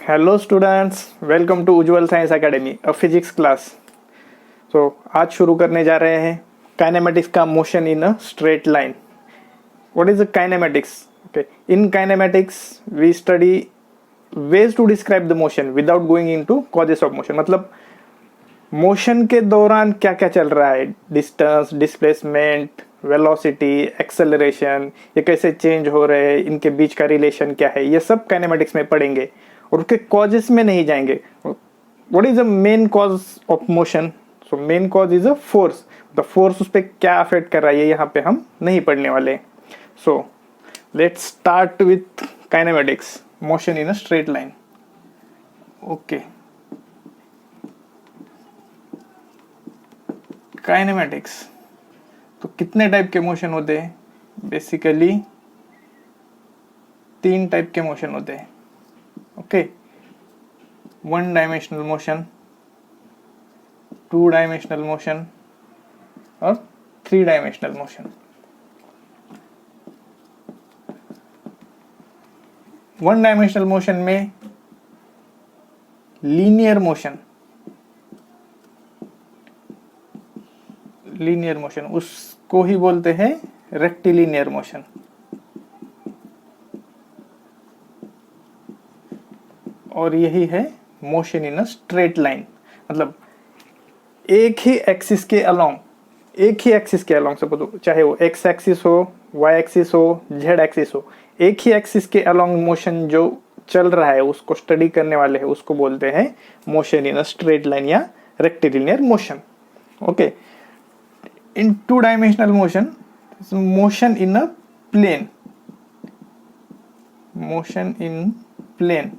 Hello students, welcome to Ujjwal science academy a physics class. आज शुरू करने जा रहे हैं काइनेमेटिक्स का motion in a straight line. What is kinematics? Okay, in kinematics we study ways to describe the motion without going into causes of motion. मतलब motion के दौरान क्या क्या चल रहा है, डिस्टेंस, डिस्प्लेसमेंट, वेलोसिटी, एक्सेलरेशन, ये कैसे चेंज हो रहे हैं, इनके बीच का रिलेशन क्या है, ये सब काइनेमेटिक्स में पढ़ेंगे और उसके कॉजेस में नहीं जाएंगे। What is the main cause of motion? So main cause is a force. The force उस पर क्या अफेक्ट कर रहा है ये यहाँ पे हम नहीं पढ़ने वाले। So let's start with kinematics, motion in a straight line. Okay, kinematics तो कितने टाइप के मोशन होते हैं? बेसिकली 3 टाइप के मोशन होते हैं। Okay, 1 dimensional motion, 2 dimensional motion और 3 डायमेंशनल मोशन। 1 डायमेंशनल मोशन में लीनियर मोशन उसको ही बोलते हैं रेक्टिलिनियर मोशन। और यही है motion in a straight line. मतलब एक ही एक्सिस के अलोंग सपोज, चाहे वो एक्स एक्सिस हो, वाई एक्सिस हो, जेड एक्सिस हो, एक ही एक्सिस के अलोंग मोशन जो चल रहा है उसको स्टडी करने वाले हैं, उसको बोलते हैं motion in a straight line या rectilinear motion. Okay, in 2 dimensional motion in a plane. Motion in plane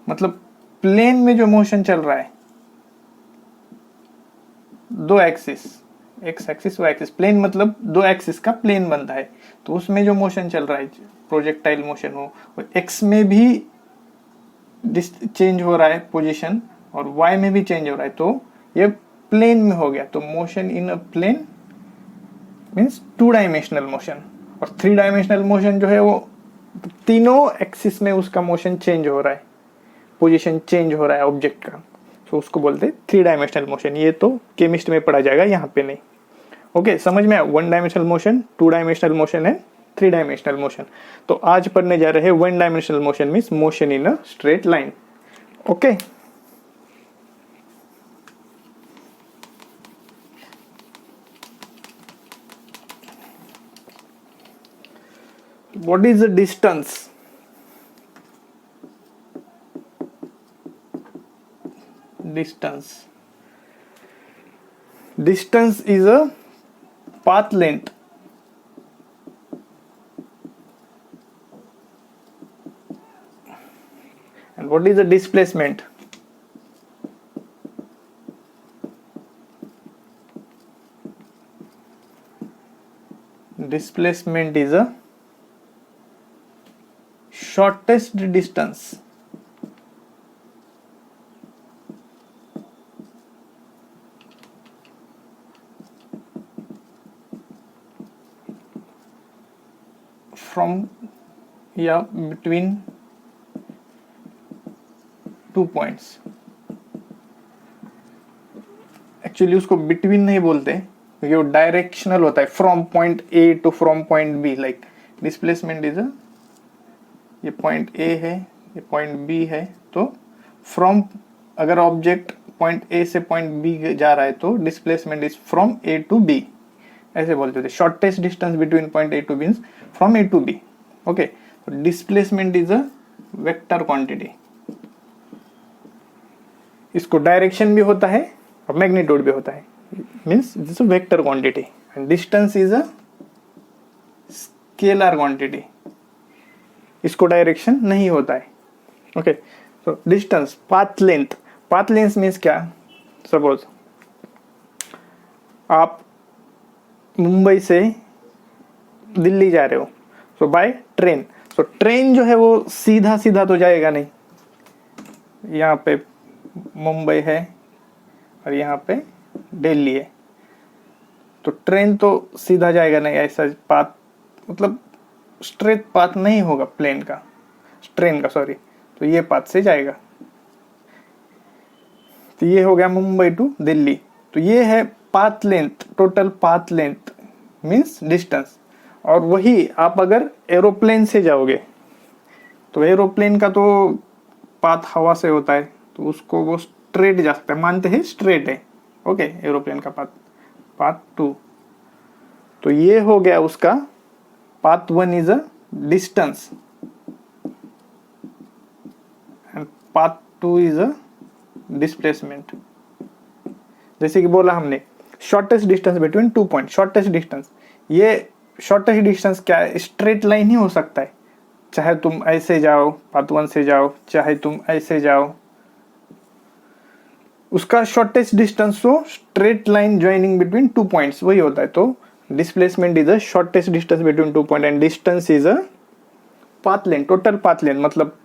मतलब प्लेन में जो मोशन चल रहा है, 2 axis, X axis Y axis, plane मतलब 2 एक्सिस का प्लेन बनता है। तो उसमें जो मोशन चल रहा है, प्रोजेक्टाइल मोशन हो, एक्स में भी चेंज हो रहा है पोजीशन और वाई में भी चेंज हो रहा है, तो ये प्लेन में हो गया। तो motion in a plane means 2 dimensional motion. और 3 डायमेंशनल मोशन जो है वो तीनों एक्सिस में उसका मोशन चेंज हो रहा है, पोजीशन चेंज हो रहा है ऑब्जेक्ट का, तो उसको बोलते हैं 3 डायमेंशनल मोशन। ये तो केमिस्ट में पढ़ा जाएगा, यहाँ पे नहीं। ओके, समझ में आया? 1 डायमेंशनल मोशन, 2 डायमेंशनल मोशन है, 3 डायमेंशनल मोशन। तो आज पढ़ने जा रहे हैं 1 dimensional motion means motion in a straight line. Okay, what is the distance? Distance is a path length. And what is the displacement? Displacement is a shortest distance from between 2 points। Actually उसको between नहीं बोलते क्योंकि वो directional होता है, from point A to from point B. Like displacement is ये point A है, ये पॉइंट बी है, तो फ्रॉम, अगर ऑब्जेक्ट पॉइंट ए से पॉइंट बी जा रहा है तो displacement is from A to B, ऐसे बोलते थे। Shortest distance between point A to B from A to B. Okay, तो displacement is a vector quantity. इसको डायरेक्शन भी होता है और मैग्नीट्यूड भी होता है, means this vector quantity. And distance is a scalar quantity, इसको डायरेक्शन नहीं होता है। ओके, तो डिस्टेंस, पाथ लेंथ मीन्स क्या? सपोज आप मुंबई से दिल्ली जा रहे हो, सो बाय ट्रेन। सो ट्रेन जो है वो सीधा सीधा तो जाएगा नहीं, यहाँ पे मुंबई है और यहाँ पे दिल्ली है, तो ट्रेन तो सीधा जाएगा नहीं, ऐसा पाथ, मतलब स्ट्रेट पाथ नहीं होगा प्लेन का, ट्रेन का, सॉरी। तो ये पाथ से जाएगा। तो ये हो गया मुंबई टू दिल्ली। तो ये है path length, total path length means distance. और वही आप अगर एरोप्लेन से जाओगे तो एरोप्लेन का तो पाथ हवा से होता है, तो उसको वो स्ट्रेट जा सकता है, मानते हैं स्ट्रेट है। ओके, एरोप्लेन का पाथ, पाथ 2। तो ये हो गया उसका path 1 is a distance and path 2 is a displacement. जैसे कि बोला हमने shortest distance between 2 point, shortest distance. ये शॉर्टेस्ट डिस्टेंस क्या है? स्ट्रेट लाइन ही हो सकता है, चाहे तुम ऐसे जाओ पाथ 1 से जाओ, चाहे तुम ऐसे जाओ, उसका शॉर्टेस्ट डिस्टेंस तो straight line joining between 2 points वही होता है। तो displacement is a shortest distance between 2 point and distance is a path length, total path length. मतलब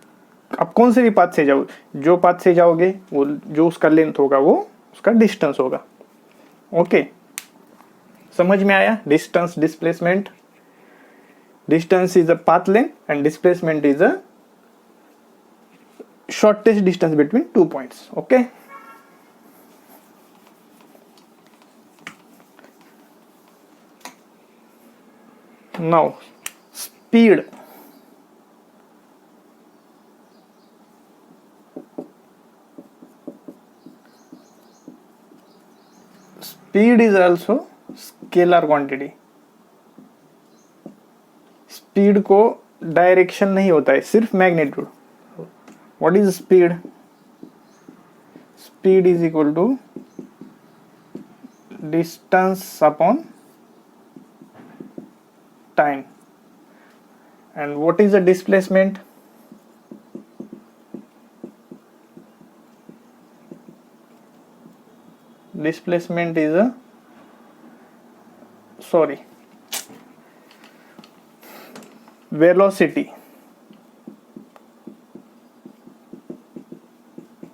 आप कौन से भी पाथ से जाओ, जो पाथ से जाओगे वो जो उसका लेंथ होगा वो उसका डिस्टेंस होगा। ओके, समझ में आया? Distance, displacement. Distance is a path length and displacement is a shortest distance between 2 points. Okay, now speed. Speed is also scalar quantity. Speed को डायरेक्शन नहीं होता है, सिर्फ magnitude. What is speed? Speed is equal to distance upon time. And what is the displacement? Displacement is a velocity.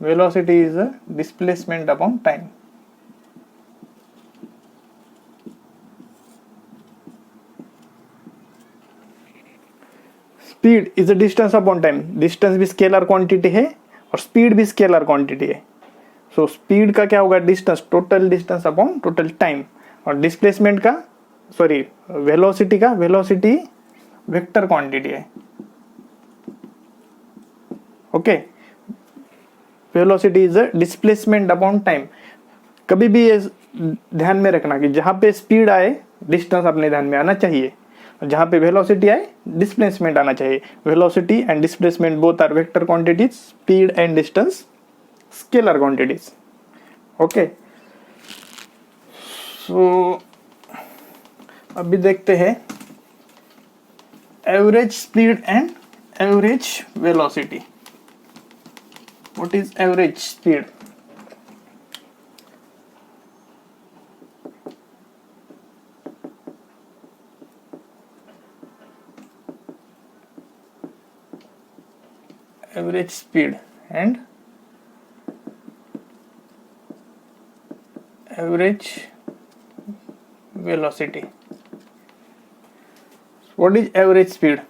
Velocity is a displacement upon time. Speed is a distance upon time. Distance भी scalar quantity है और speed भी scalar quantity है। So speed का क्या होगा? Distance, total distance upon total time. और displacement का वेलोसिटी का, वेलोसिटी वेक्टर क्वांटिटी है। Okay, velocity is a displacement upon time. कभी भी ये ध्यान में रखना कि जहां पे स्पीड आए डिस्टेंस अपने ध्यान में आना चाहिए, और जहां पे वेलोसिटी आए डिस्प्लेसमेंट आना चाहिए। Velocity and displacement both are vector quantities, speed and distance scalar quantities. Okay, so अभी देखते हैं average speed and average velocity. What is average speed? Average speed and average velocity. What is average speed?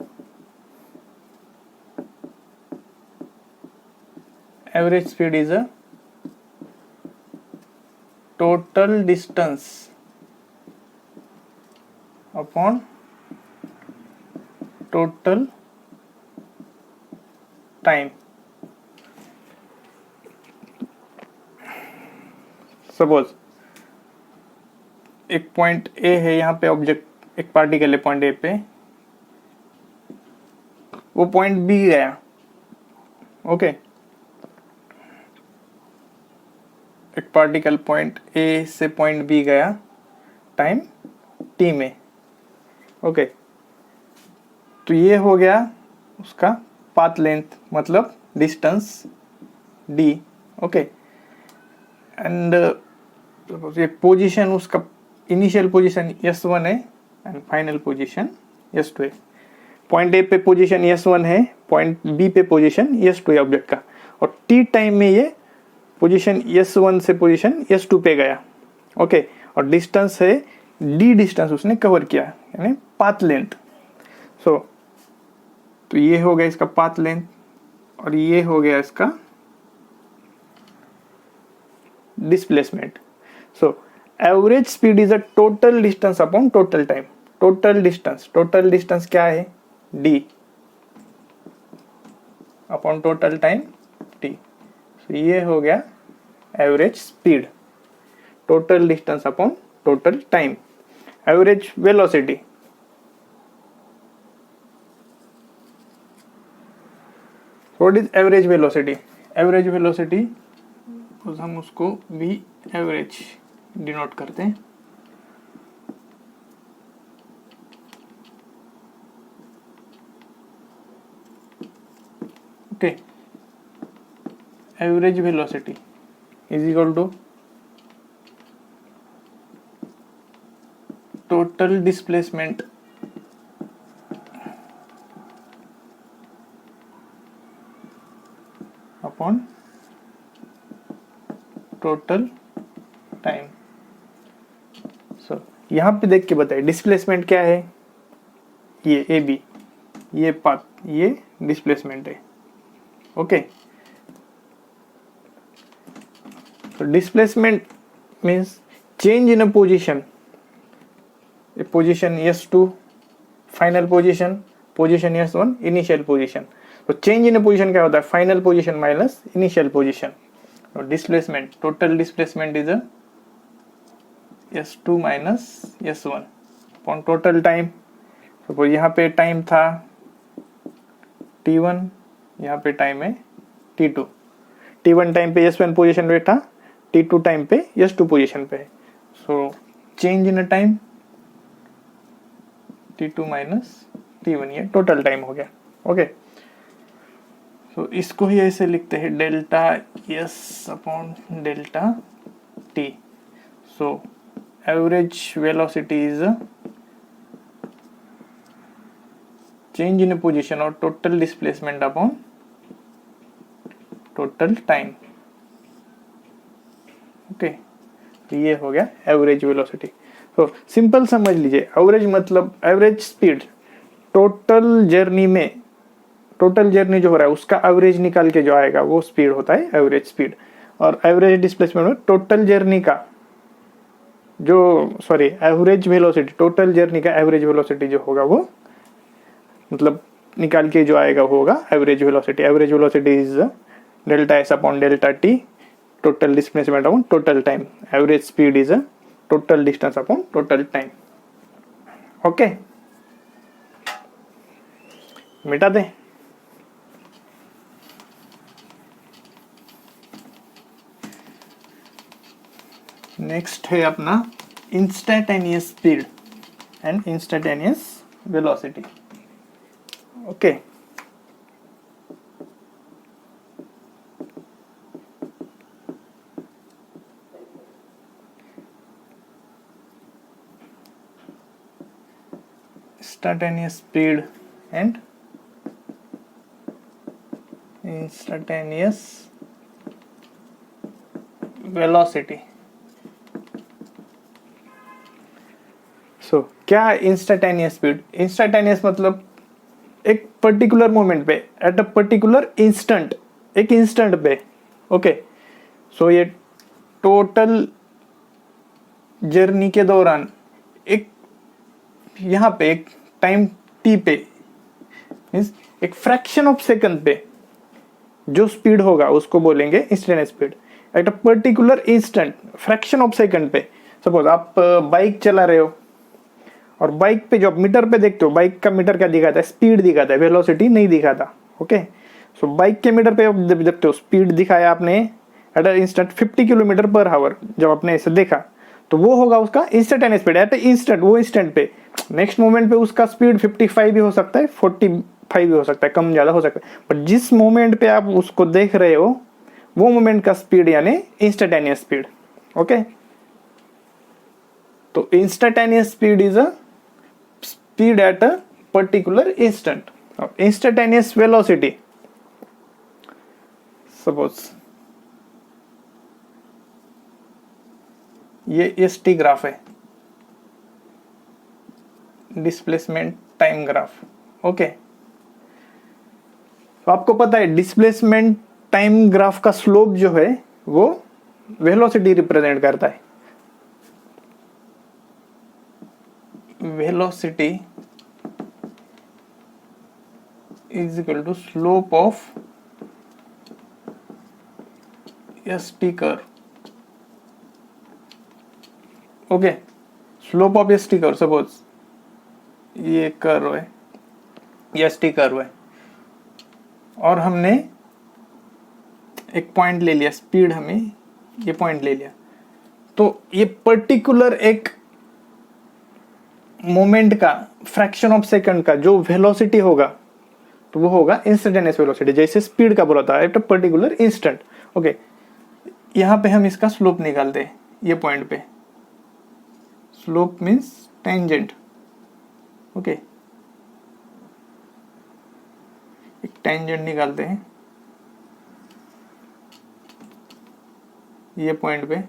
Average speed is a total distance upon total time. Suppose एक point A है, यहाँ पे object, एक particle है point A पे, वो point B गया। Okay, एक पार्टिकल पॉइंट ए से पॉइंट बी गया टाइम टी में। ओके, तो ये हो गया उसका पाथ लेंथ, मतलब डिस्टेंस डी। ओके, एंड ये पोजीशन, उसका इनिशियल पोजीशन S1 है एंड फाइनल पोजीशन S2 है। पॉइंट ए पे पोजीशन S1 है, पॉइंट बी पे पोजीशन S2 है ऑब्जेक्ट का, और टी टाइम में ये पोजीशन S1 से पोजीशन S2 पे गया। ओके, और डिस्टेंस है d डिस्टेंस उसने कवर किया, यानी पाथ लेंथ। सो तो ये हो गया इसका पाथ लेंथ, और ये हो गया इसका displacement. So average speed is a total distance upon total time. Total distance क्या है? d upon total time t. So ये हो गया average speed. Total distance upon total time. Average velocity, what is average velocity? Average velocity हम उसको v average denote करते हैं. Okay, average velocity is equal to total displacement upon total time. So यहां पे देख के बताइए डिस्प्लेसमेंट क्या है. ये ए बी, ये पाथ, ये डिस्प्लेसमेंट है. Okay, so displacement means change in a position s2 final position s1 initial position. तो change in a position क्या होता है? final position minus initial position. तो displacement, total displacement is a s2 minus s1 upon total time. Suppose यहाँ पे time था t1, यहाँ पे टाइम है t2. t1 टाइम पे s1 पोजीशन पे था, t2 टाइम पे s2 पोजीशन पे है. So change in time t2 minus t1, ये टोटल टाइम हो गया. ओके, सो इसको ही ऐसे लिखते हैं delta s upon delta t. So average velocity is change in position और total displacement upon total time. Okay, ये हो गया एवरेज वेलोसिटी. तो सिंपल समझ लीजिए, एवरेज मतलब एवरेज स्पीड. टोटल जर्नी जो हो रहा है उसका एवरेज निकाल के जो आएगा वो स्पीड होता है एवरेज स्पीड. और एवरेज डिस्प्लेसमेंट में टोटल जर्नी का एवरेज वेलोसिटी, टोटल जर्नी का एवरेज वेलोसिटी जो होगा वो मतलब निकाल के जो आएगा वो होगा average velocity. Average velocity is delta S upon delta T, total displacement upon total time. Average speed is total distance upon total time. Okay, मिटा दें. नेक्स्ट है अपना instantaneous speed and instantaneous velocity. Okay, instantaneous speed and instantaneous velocity. सो क्या instantaneous speed? Instantaneous मतलब एक particular moment पे, at a particular instant, एक instant पे. ओके, सो ये टोटल जर्नी के दौरान एक यहाँ पे एक टाइम t पे मीन्स एक फ्रैक्शन ऑफ सेकंड पे जो स्पीड होगा उसको बोलेंगे instantaneous speed. At a particular instant, fraction of second पे. सपोज आप बाइक चला रहे हो और बाइक पे जो आप मीटर पे देखते हो, बाइक का मीटर क्या दिखाता है? स्पीड दिखाता है, वेलोसिटी नहीं दिखाता. ओके, सो बाइक के मीटर पे आप देखते हो स्पीड दिखाया आपने at instant 50 kilometer per hour. जब आपने इसे देखा तो वो होगा उसका इंस्टेंटेनियस स्पीड एट इंस्टेंट, वो इंस्टेंट पे. नेक्स्ट मोमेंट पे उसका स्पीड 55 भी हो सकता है, 45 भी हो सकता है, कम ज्यादा हो सकता है. बट जिस मोमेंट पे आप उसको देख रहे हो वो मोमेंट का स्पीड यानी इंस्टेंटेनियस स्पीड. ओके, तो instantaneous speed is a speed at a particular instant. Instantaneous velocity, suppose ये st ग्राफ है, डिस्प्लेसमेंट टाइम ग्राफ. ओके, तो आपको पता है डिस्प्लेसमेंट टाइम ग्राफ का स्लोप जो है वो वेलोसिटी रिप्रेजेंट करता है। Velocity is equal to slope of S T curve. Okay, slope of S T curve, suppose ये कर्व है, एस टी कर्व है, और हमने एक पॉइंट ले लिया, स्पीड हमें ये पॉइंट ले लिया, तो ये पर्टिकुलर एक मोमेंट का फ्रैक्शन ऑफ सेकंड का जो वेलोसिटी होगा तो वो होगा इंस्टेंटेनियस वेलोसिटी, जैसे स्पीड का बोला था at a particular instant. Okay, यहां पे हम इसका स्लोप निकालते हैं, ये पॉइंट पे स्लोप मीन्स टेंजेंट। ओके, एक टेंजेंट निकालते हैं ये पॉइंट पे,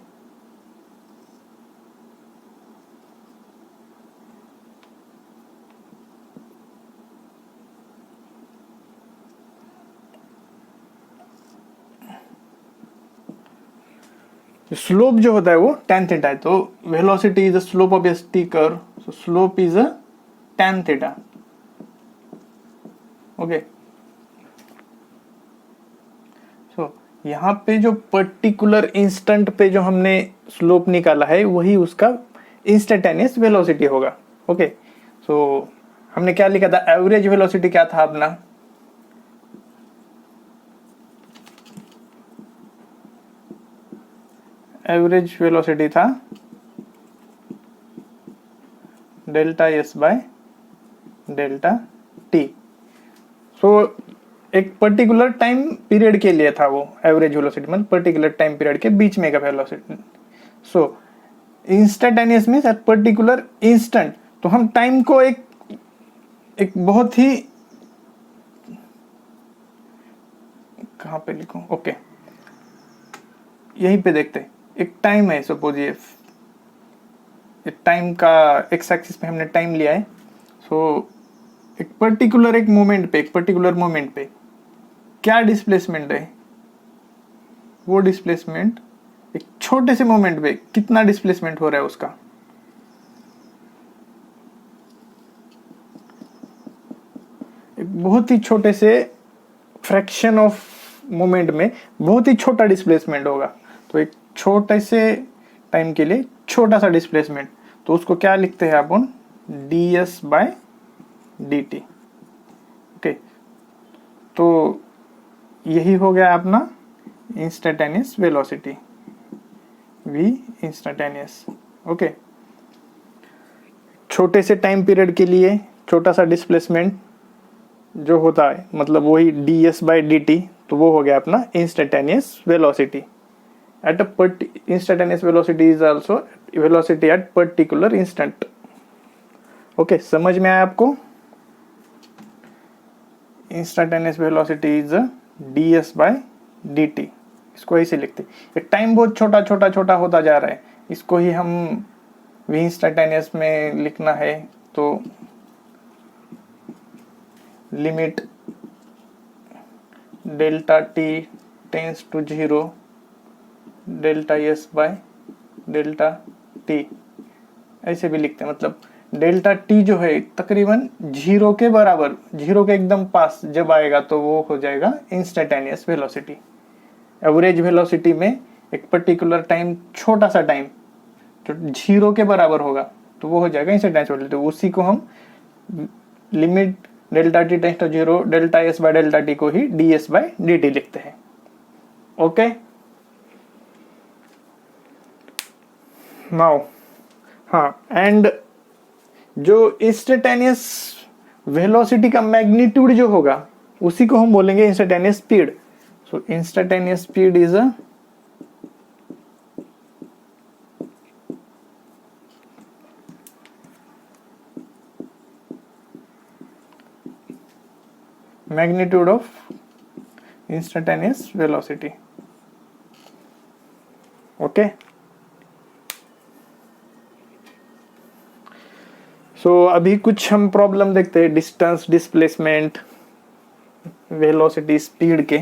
स्लोप जो होता है वो tan थीटा है, तो velocity is the slope of S T curve, so slope is a tan theta. Okay, so यहाँ पे जो पर्टिकुलर इंस्टेंट पे जो हमने स्लोप निकाला है वही उसका इंस्टेंटेनियस वेलोसिटी होगा। ओके, सो हमने क्या लिखा था, एवरेज वेलोसिटी क्या था अपना, एवरेज वेलोसिटी था delta S by delta T. So एक पर्टिकुलर टाइम पीरियड के लिए था वो एवरेज वेलोसिटी, मतलब पर्टिकुलर टाइम पीरियड के बीच में का velocity. So instantaneous means at particular instant, तो हम टाइम को एक बहुत ही, कहां पे लिखूं, ओके यहीं पे देखते हैं, एक टाइम है, सपोज ये टाइम का एक्स एक्सिस पे हमने टाइम लिया है। सो एक पर्टिकुलर मोमेंट पे क्या डिस्प्लेसमेंट है, वो डिस्प्लेसमेंट एक छोटे से मोमेंट पे कितना डिस्प्लेसमेंट हो रहा है उसका, एक बहुत ही छोटे से फ्रैक्शन ऑफ मोमेंट में बहुत ही छोटा डिस्प्लेसमेंट होगा, तो एक छोटे से टाइम के लिए छोटा सा डिस्प्लेसमेंट, तो उसको क्या लिखते हैं अपन, ds बाय dt। ओके, तो यही हो गया अपना instantaneous velocity, v instantaneous. Okay, छोटे से टाइम पीरियड के लिए छोटा सा डिस्प्लेसमेंट जो होता है, मतलब वही ds बाय dt, तो वो हो गया अपना instantaneous velocity. At a instantaneous velocity is also velocity at particular instant। Okay, समझ में आया आपको, instantaneous velocity is ds by dt, इसको ऐसे लिखते, एक टाइम बहुत छोटा छोटा छोटा होता जा रहा है, इसको ही हम v इंस्टेंटेनियस में लिखना है, तो limit delta t tends to 0 delta S by delta T, ऐसे भी लिखते हैं, मतलब डेल्टा टी जो है तकरीबन 0 के बराबर, 0 के एकदम पास जब आएगा तो वो हो जाएगा इंस्टेंटेनियस वेलोसिटी। एवरेज वेलोसिटी में एक पर्टिकुलर टाइम, छोटा सा टाइम जो 0 के बराबर होगा तो वो हो जाएगा इंस्टेंटेनियस वेलोसिटी, उसी को हम limit delta T tends to 0 delta S by delta T को ही ds बाय dt लिखते हैं। ओके, नाउ हाँ, एंड जो इंस्टेंटेनियस वेलोसिटी का मैग्नीट्यूड जो होगा उसी को हम बोलेंगे instantaneous speed. So instantaneous speed is a magnitude of instantaneous velocity। Okay, so अभी कुछ हम प्रॉब्लम देखते हैं, डिस्टेंस, डिस्प्लेसमेंट, वेलोसिटी स्पीड के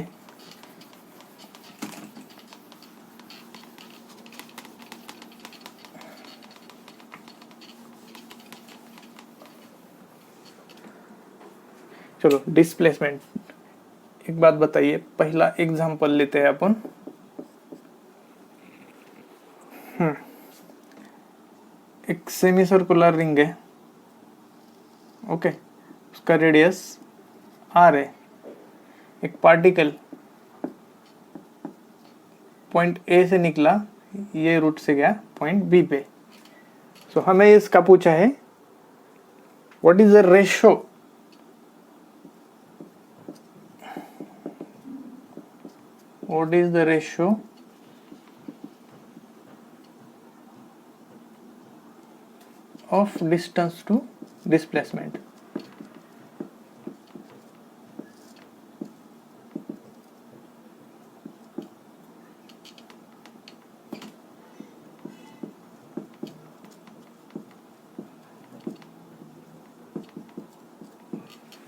चलो डिस्प्लेसमेंट। एक बात बताइए, पहला एग्जांपल लेते हैं अपन। एक सेमी सर्कुलर रिंग है, ओके, उसका रेडियस आर है। एक पार्टिकल पॉइंट ए से निकला, ये रूट से गया पॉइंट बी पे। सो हमें इसका पूछा है what is the ratio of distance to displacement.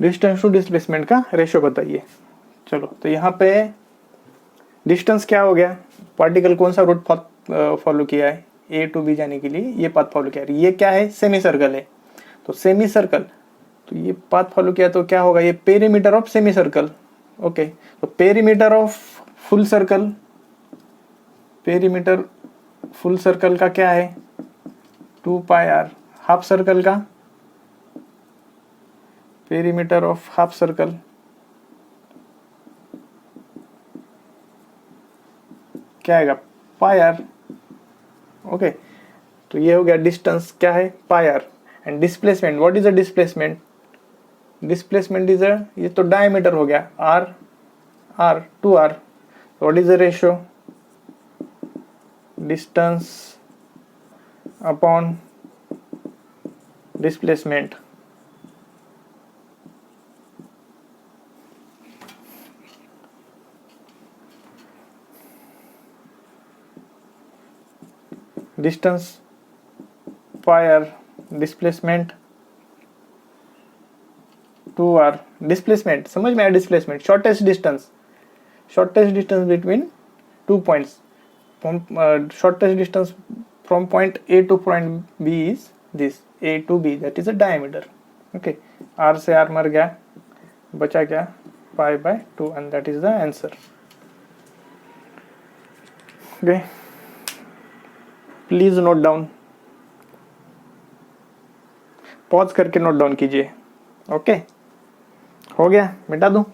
Distance to displacement का रेशियो बताइए। चलो तो यहाँ पे डिस्टेंस क्या हो गया, पार्टिकल कौन सा रूट फॉलो किया है, ए टू बी जाने के लिए ये पाथ फॉलो किया है। ये क्या है, सेमी सर्कल है, तो सेमी सर्कल, तो ये पाथ फॉलो किया तो क्या होगा, ये perimeter of semi circle. Okay, तो perimeter of full circle, perimeter full circle का क्या है 2 पाई आर। हाफ सर्कल का पेरीमीटर ऑफ हाफ सर्कल क्या आएगा पाई आर। ओके, तो ये हो गया डिस्टेंस क्या है pi R. And displacement, what is the displacement, displacement is a, ये तो डायमीटर हो गया R, R 2r। What is the ratio, distance upon displacement. Distance pi R, displacement 2r। Displacement समझ में आया, displacement shortest distance between 2 points, shortest distance from point A to point B is this, A to B, that is a diameter. Okay, R से R मर गया, बचा क्या pi by 2 and that is the answer. Okay, please note down, pause करके note down कीजिए। Okay, हो गया, मिटा दूं।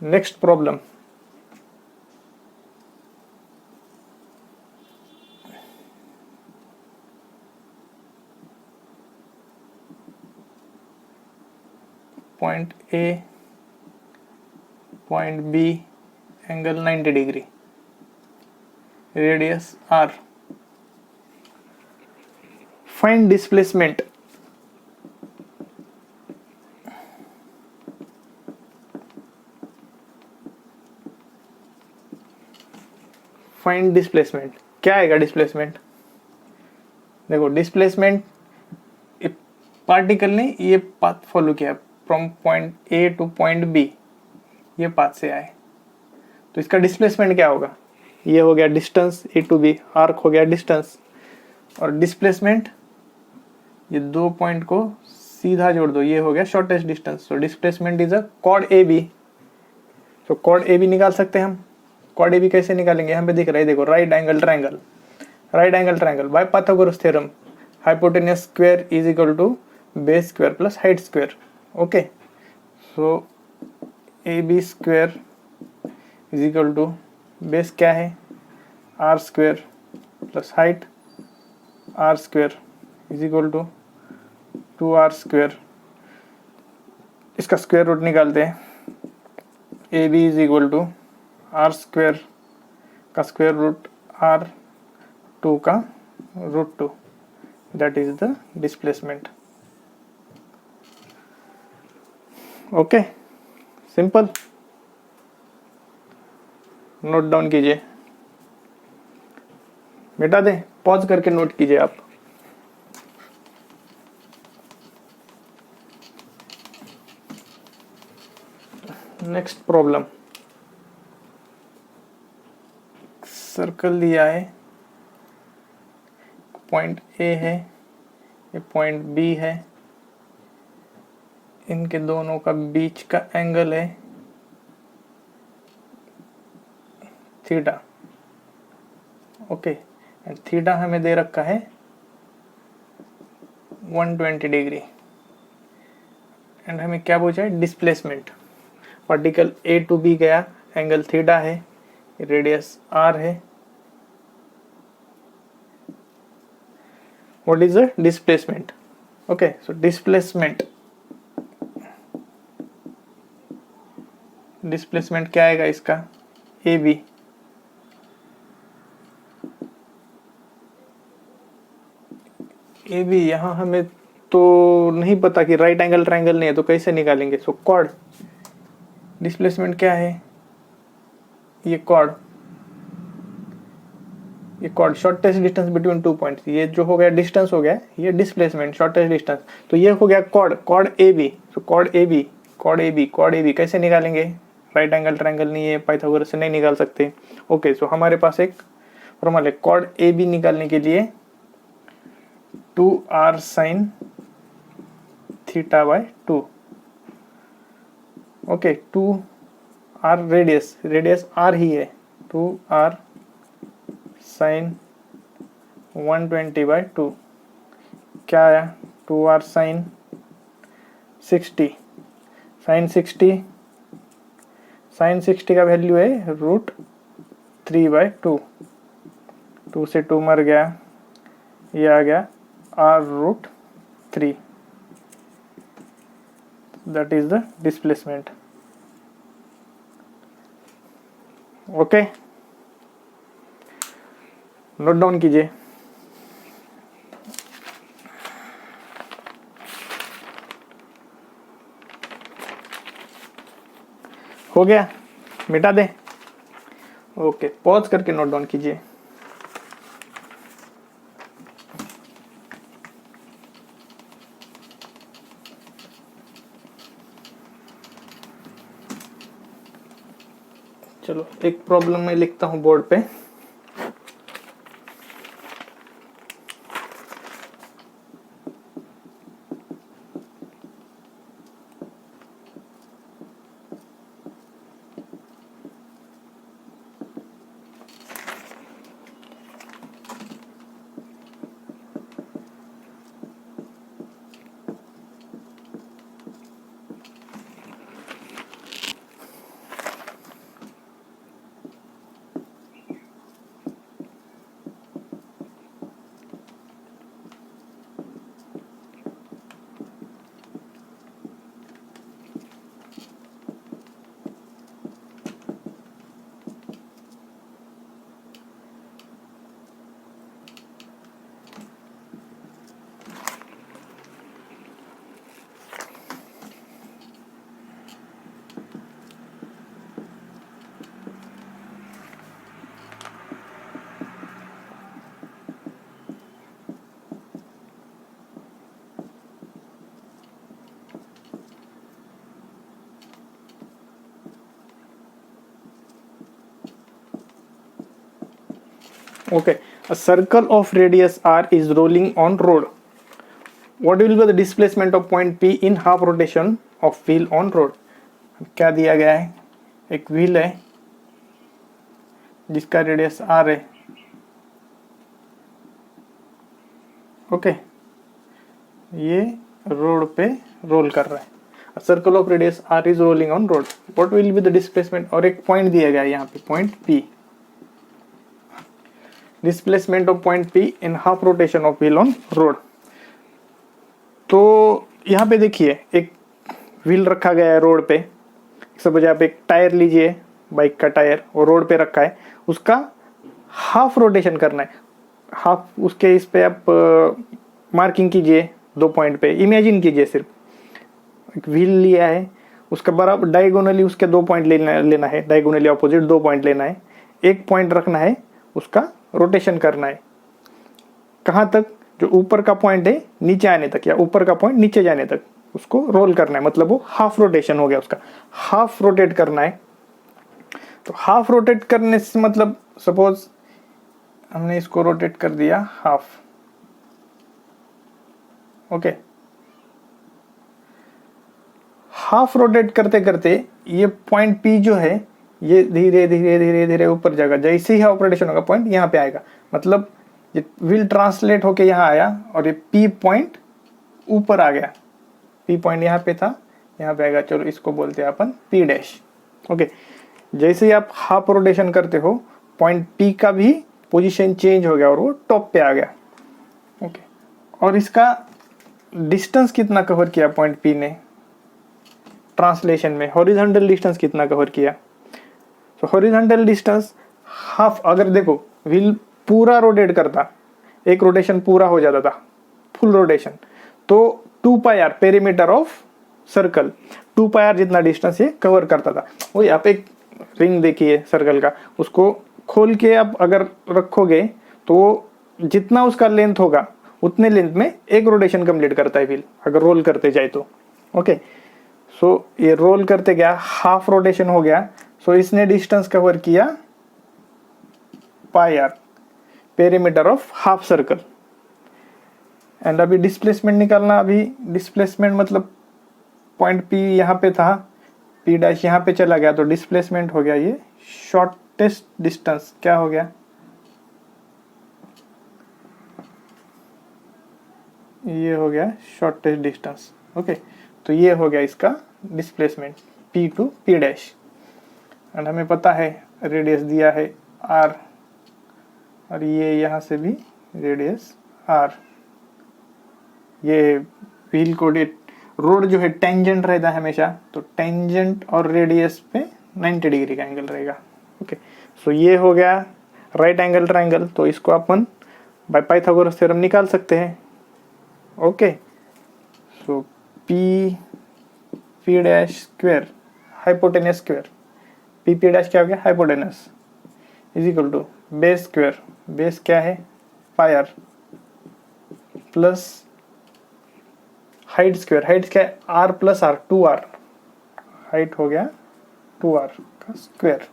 Next problem, point A point B, angle 90 degree, radius r, find displacement. Find displacement क्या आएगा, डिस्प्लेसमेंट देखो, डिस्प्लेसमेंट पार्टिकल ने ये पाथ फॉलो किया from point A to point B, ये पाथ से आए, तो इसका डिस्प्लेसमेंट क्या होगा, ये हो गया distance A to B, arc हो गया डिस्टेंस, और डिस्प्लेसमेंट ये दो पॉइंट को सीधा जोड़ दो, ये हो गया shortest distance. So displacement is a chord A B. तो कॉर्ड ए बी निकाल सकते हैं हम। कॉर्ड ए बी कैसे निकालेंगे, यहाँ पे दिख रहा है, देखो right angle triangle by Pythagoras theorem, hypotenuse square is equal to base square plus height square. Okay, so A B square is equal to base क्या है R square plus height R square is equal to 2r square. इसका square root निकालते हैं, A B is equal to R square का square root R 2 का root 2, that is the displacement. Okay, simple, note down कीजिए। मिटा दें, pause करके note कीजिए आप। नेक्स्ट प्रॉब्लम, सर्कल दिया है, पॉइंट ए है, ये पॉइंट बी है, इनके दोनों का बीच का एंगल है थीटा। ओके, एंड थीटा हमें दे रखा है 120 डिग्री। एंड हमें क्या पूछा है, displacement. Particle A to B गया, एंगल थीटा है, रेडियस आर है। What is the displacement? Okay, so displacement क्या आएगा इसका, ए बी। ए बी यहाँ हमें तो नहीं पता कि राइट एंगल ट्रायंगल नहीं है, तो कैसे निकालेंगे? सो कॉर्ड, डिस्प्लेसमेंट क्या है, ये chord shortest distance between two points. ये जो हो गया डिस्टेंस हो गया, ये डिस्प्लेसमेंट शॉर्टेस्ट डिस्टेंस। तो ये हो गया chord A B. So chord A B कैसे निकालेंगे? राइट एंगल ट्रायंगल नहीं है, पाइथागोरस से नहीं निकाल सकते। ओके, सो हमारे पास एक फॉर्मूला है, कॉर्ड ए बी निकालने के लिए 2r sin theta by 2। Okay, 2r radius r ही है, 2r sin 120 बाय 2 क्या आया, 2r sin 60। sin 60 का वैल्यू है √3/2। 2 से 2 मर गया, ये आ गया r√3। That is the displacement. Okay, note down कीजिए। हो गया, मिटा दे। ओके, पॉज करके नोट डाउन कीजिए। चलो एक प्रॉब्लम मैं लिखता हूं बोर्ड पे। Okay, a circle of radius r is rolling on road. What will be the displacement of point P in half rotation of wheel on road? क्या दिया गया है, एक व्हील है जिसका रेडियस r है। ओके, ये रोड पे रोल कर रहा है। A circle of radius r is rolling on road. What will be the displacement? और एक पॉइंट दिया गया है यहाँ पे, point P। Displacement of point P in half rotation of wheel on road. तो यहाँ पे देखिए, एक व्हील रखा गया है रोड पे। सपोज आप एक टायर लीजिए, बाइक का टायर, और रोड पे रखा है, उसका हाफ रोटेशन करना है। हाफ उसके इस पे आप मार्किंग कीजिए 2 पॉइंट पे, इमेजिन कीजिए। सिर्फ एक व्हील लिया है, उसका बराबर डायगोनली उसके 2 पॉइंट लेना है, डायगोनली अपोजिट 2 पॉइंट लेना है। एक पॉइंट रखना है उसका रोटेशन करना है। कहाँ तक? जो ऊपर का पॉइंट है नीचे आने तक, या ऊपर का पॉइंट नीचे जाने तक उसको रोल करना है, मतलब वो हाफ रोटेशन हो गया उसका, हाफ रोटेट करना है। तो हाफ रोटेट करने से मतलब सपोज हमने इसको रोटेट कर दिया हाफ, ओके। हाफ रोटेट करते करते ये पॉइंट पी जो है ये धीरे धीरे धीरे धीरे ऊपर जाएगा। जैसे ही हाफ रोटेशन होगा पॉइंट यहाँ पे आएगा, मतलब ये विल ट्रांसलेट होके यहाँ आया और ये पी पॉइंट ऊपर आ गया। पी पॉइंट यहाँ पे था, यहाँ पे आएगा। चलो इसको बोलते हैं अपन पी डैश, ओके। जैसे ही आप हाफ रोटेशन करते हो पॉइंट पी का भी पोजीशन चेंज हो गया और वो टॉप पे आ गया, ओके। और इसका डिस्टेंस कितना कवर किया पॉइंट पी ने ट्रांसलेशन में? हॉरिजॉन्टल डिस्टेंस कितना कवर किया? तो हॉरिजॉन्टल डिस्टेंस हाफ। अगर देखो व्हील पूरा रोटेट करता, एक रोटेशन पूरा हो जाता था फुल रोटेशन, तो 2 pi R perimeter of circle, 2 pi R जितना डिस्टेंस ये कवर करता था। वही आप एक रिंग देखिए सर्कल का, उसको खोल के आप अगर रखोगे तो जितना उसका लेंथ होगा उतने लेंथ में एक रोटेशन कंप्लीट करता है व्हील, अगर रोल करते जाए तो, ओके। सो ये रोल करते गया, हाफ रोटेशन हो गया, सो इसने डिस्टेंस कवर किया pi R perimeter of half circle. And अभी डिस्प्लेसमेंट निकालना। अभी डिस्प्लेसमेंट मतलब पॉइंट पी यहाँ पे था, पी डैश यहाँ पे चला गया, तो डिस्प्लेसमेंट हो गया ये शॉर्टेस्ट डिस्टेंस। क्या हो गया? ये हो गया शॉर्टेस्ट डिस्टेंस, ओके। तो ये हो गया इसका displacement P to P dash. And हमें पता है रेडियस दिया है आर, और ये यहाँ से भी रेडियस आर। ये व्हील कोडेड रोड जो है टेंजेंट रहता है हमेशा, तो टेंजेंट और रेडियस पे 90 डिग्री का एंगल रहेगा, ओके। सो ये हो गया राइट एंगल ट्रायंगल। तो इसको अपन बाय पाइथागोरस थ्योरम निकाल सकते हैं, okay. So P P dash square hypotenuse square, P P dash क्या हो गया? Hypotenuse, is equal to base square, base क्या है? Pi R, plus height square, height क्या है? Are plus are, 2r, height हो गया 2r का square.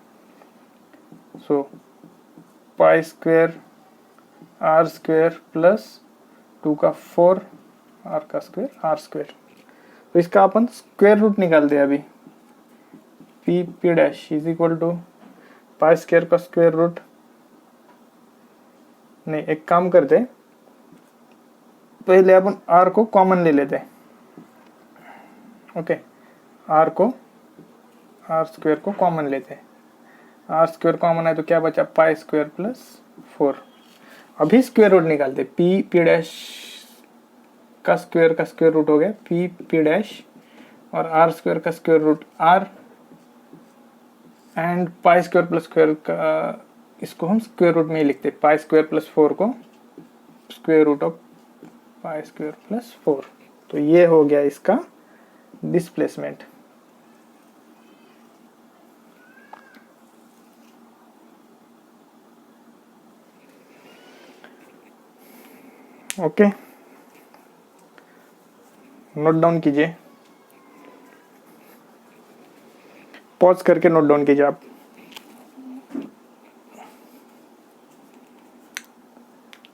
So pi square R square plus 2 का 4 आर का स्क्वायर, आर स्क्वायर। तो इसका अपन स्क्वायर रूट निकालते हैं अभी। P P dash is equal to pi square का स्क्वायर रूट, नहीं एक काम करते, पहले अपन आर को कॉमन ले लेते हैं, ओके। आर को, आर स्क्वायर को कॉमन लेते हैं। आर स्क्वायर कॉमन है तो क्या बचा? Pi square plus 4। अभी स्क्वायर रूट निकालते, पी पी डैश का स्क्वायर रूट हो गया पी पी डैश, और आर स्क्वायर का square root R, and pi square plus square का, इसको हम स्क्वायर रूट में ही लिखते, पाई स्क्वायर प्लस 4 को square root of pi square plus 4। तो ये हो गया इसका डिस्प्लेसमेंट, ओके। नोट डाउन कीजिए, पॉज करके नोट डाउन कीजिए आप।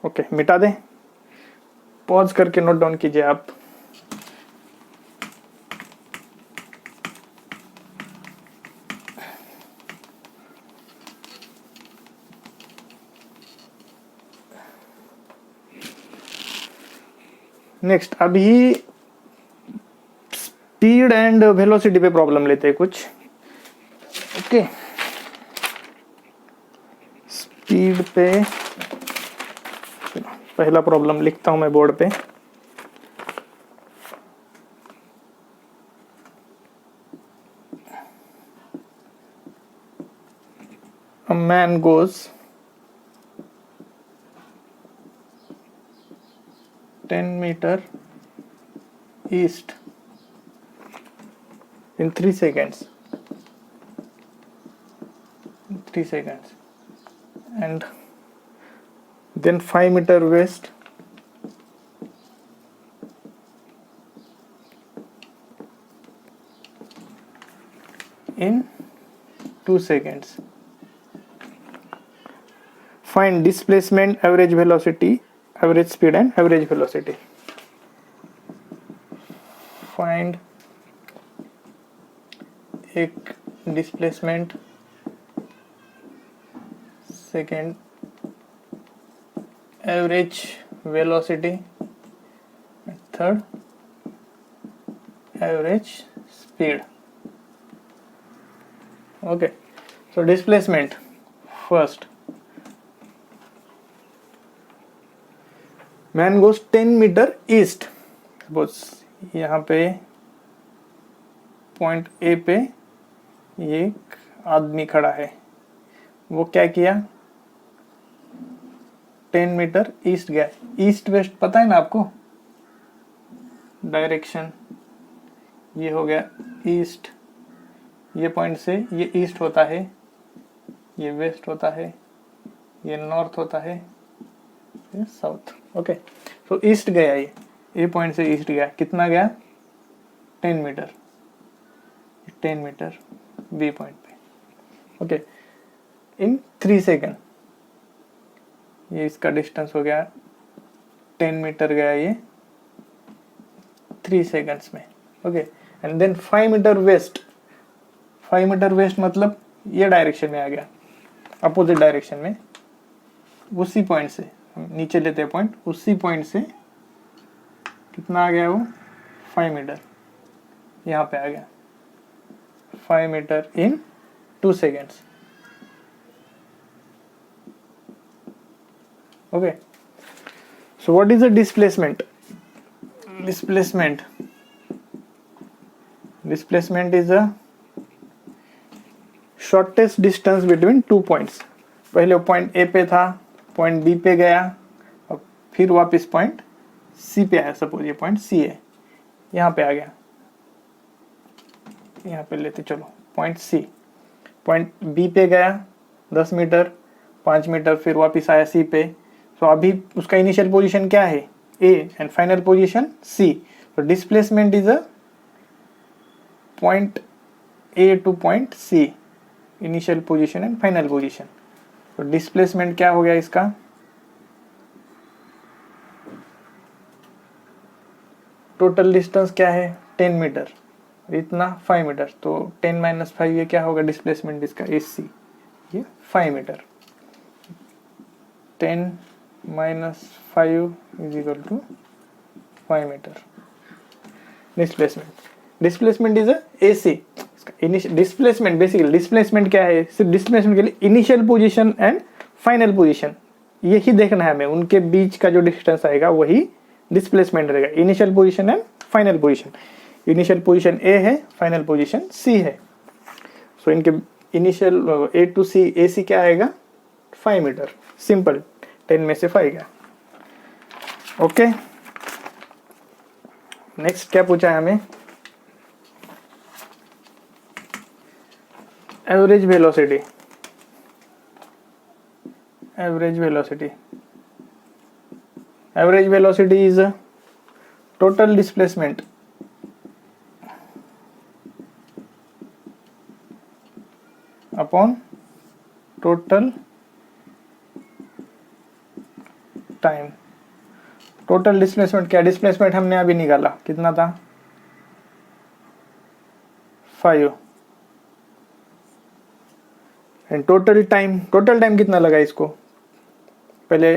ओके, मिटा दें, पॉज करके नोट डाउन कीजिए आप। नेक्स्ट, अभी स्पीड एंड वेलोसिटी पे प्रॉब्लम लेते हैं कुछ, ओके। स्पीड पे पहला प्रॉब्लम लिखता हूं मैं बोर्ड पे। A man goes 10 meter east in 3 seconds. 3 seconds, and then 5 meter waste in 2 seconds. Find displacement, average velocity, average speed and average velocity. Find एक displacement, second average velocity, and third average speed. Okay, so displacement first. Man goes 10 meter east. Suppose यहाँ पे point A पे ये एक आदमी खड़ा है, वो क्या किया, 10 मीटर ईस्ट गया. ईस्ट वेस्ट पता है ना आपको डायरेक्शन. ये हो गया ईस्ट, ये पॉइंट से ये ईस्ट होता है, ये वेस्ट होता है, ये नॉर्थ होता है, ये साउथ. ओके, तो ईस्ट गया, ये पॉइंट से ईस्ट गया. कितना गया, 10 मीटर. 10 मीटर बी पॉइंट पे. ओके, इन 3 सेकेंड ये इसका डिस्टेंस हो गया, 10 मीटर गया ये 3 सेकेंड्स में. Okay, and then 5 meter west. 5 meter west मतलब ये डायरेक्शन में आ गया, अपोजिट डायरेक्शन में. उसी पॉइंट से नीचे लेते हैं पॉइंट, उसी पॉइंट से कितना आ गया वो, 5 मीटर यहाँ पे आ गया. 5 metre in 2 seconds. Okay, so what is the displacement? Displacement is the shortest distance between 2 points. पहले पॉइंट ए पे था, पॉइंट बी पे गया, और फिर वापस पॉइंट सी पे आया. सपोज ये पॉइंट सी है, यहाँ पे आ गया, यहाँ पे लेते चलो पॉइंट सी. पॉइंट बी पे गया 10 मीटर, 5 मीटर, फिर वापस आया सी पे. तो अभी उसका इनिशियल पोजीशन क्या है, A, and final position C. तो displacement is a point A to point C, initial position and final position. तो डिस्प्लेसमेंट क्या हो गया इसका, टोटल डिस्टेंस क्या है 10 मीटर, इतना 5 मीटर. तो 10 माइनस 5 ये क्या होगा डिस्प्लेसमेंट इसका, एस सी, ये 5 meter. 10 minus 5 is equal to 5 meter. Displacement is A C. Displacement basically, displacement क्या है, सिर्फ डिस्प्लेसमेंट के लिए initial position and final position यही देखना है हमें. उनके बीच का जो डिस्टेंस आएगा वही डिस्प्लेसमेंट रहेगा, initial position and final position. Initial position A है, फाइनल पोजीशन सी है. सो इनके इनिशियल ए टू सी, ए सी क्या आएगा 5 मीटर. सिंपल, 10 में से 5 गया. ओके, नेक्स्ट क्या पूछा है हमें, average velocity. Average velocity is total displacement upon total time. Total displacement क्या, डिस्प्लेसमेंट हमने अभी निकाला, कितना था 5. एंड टोटल टाइम कितना लगा इसको, पहले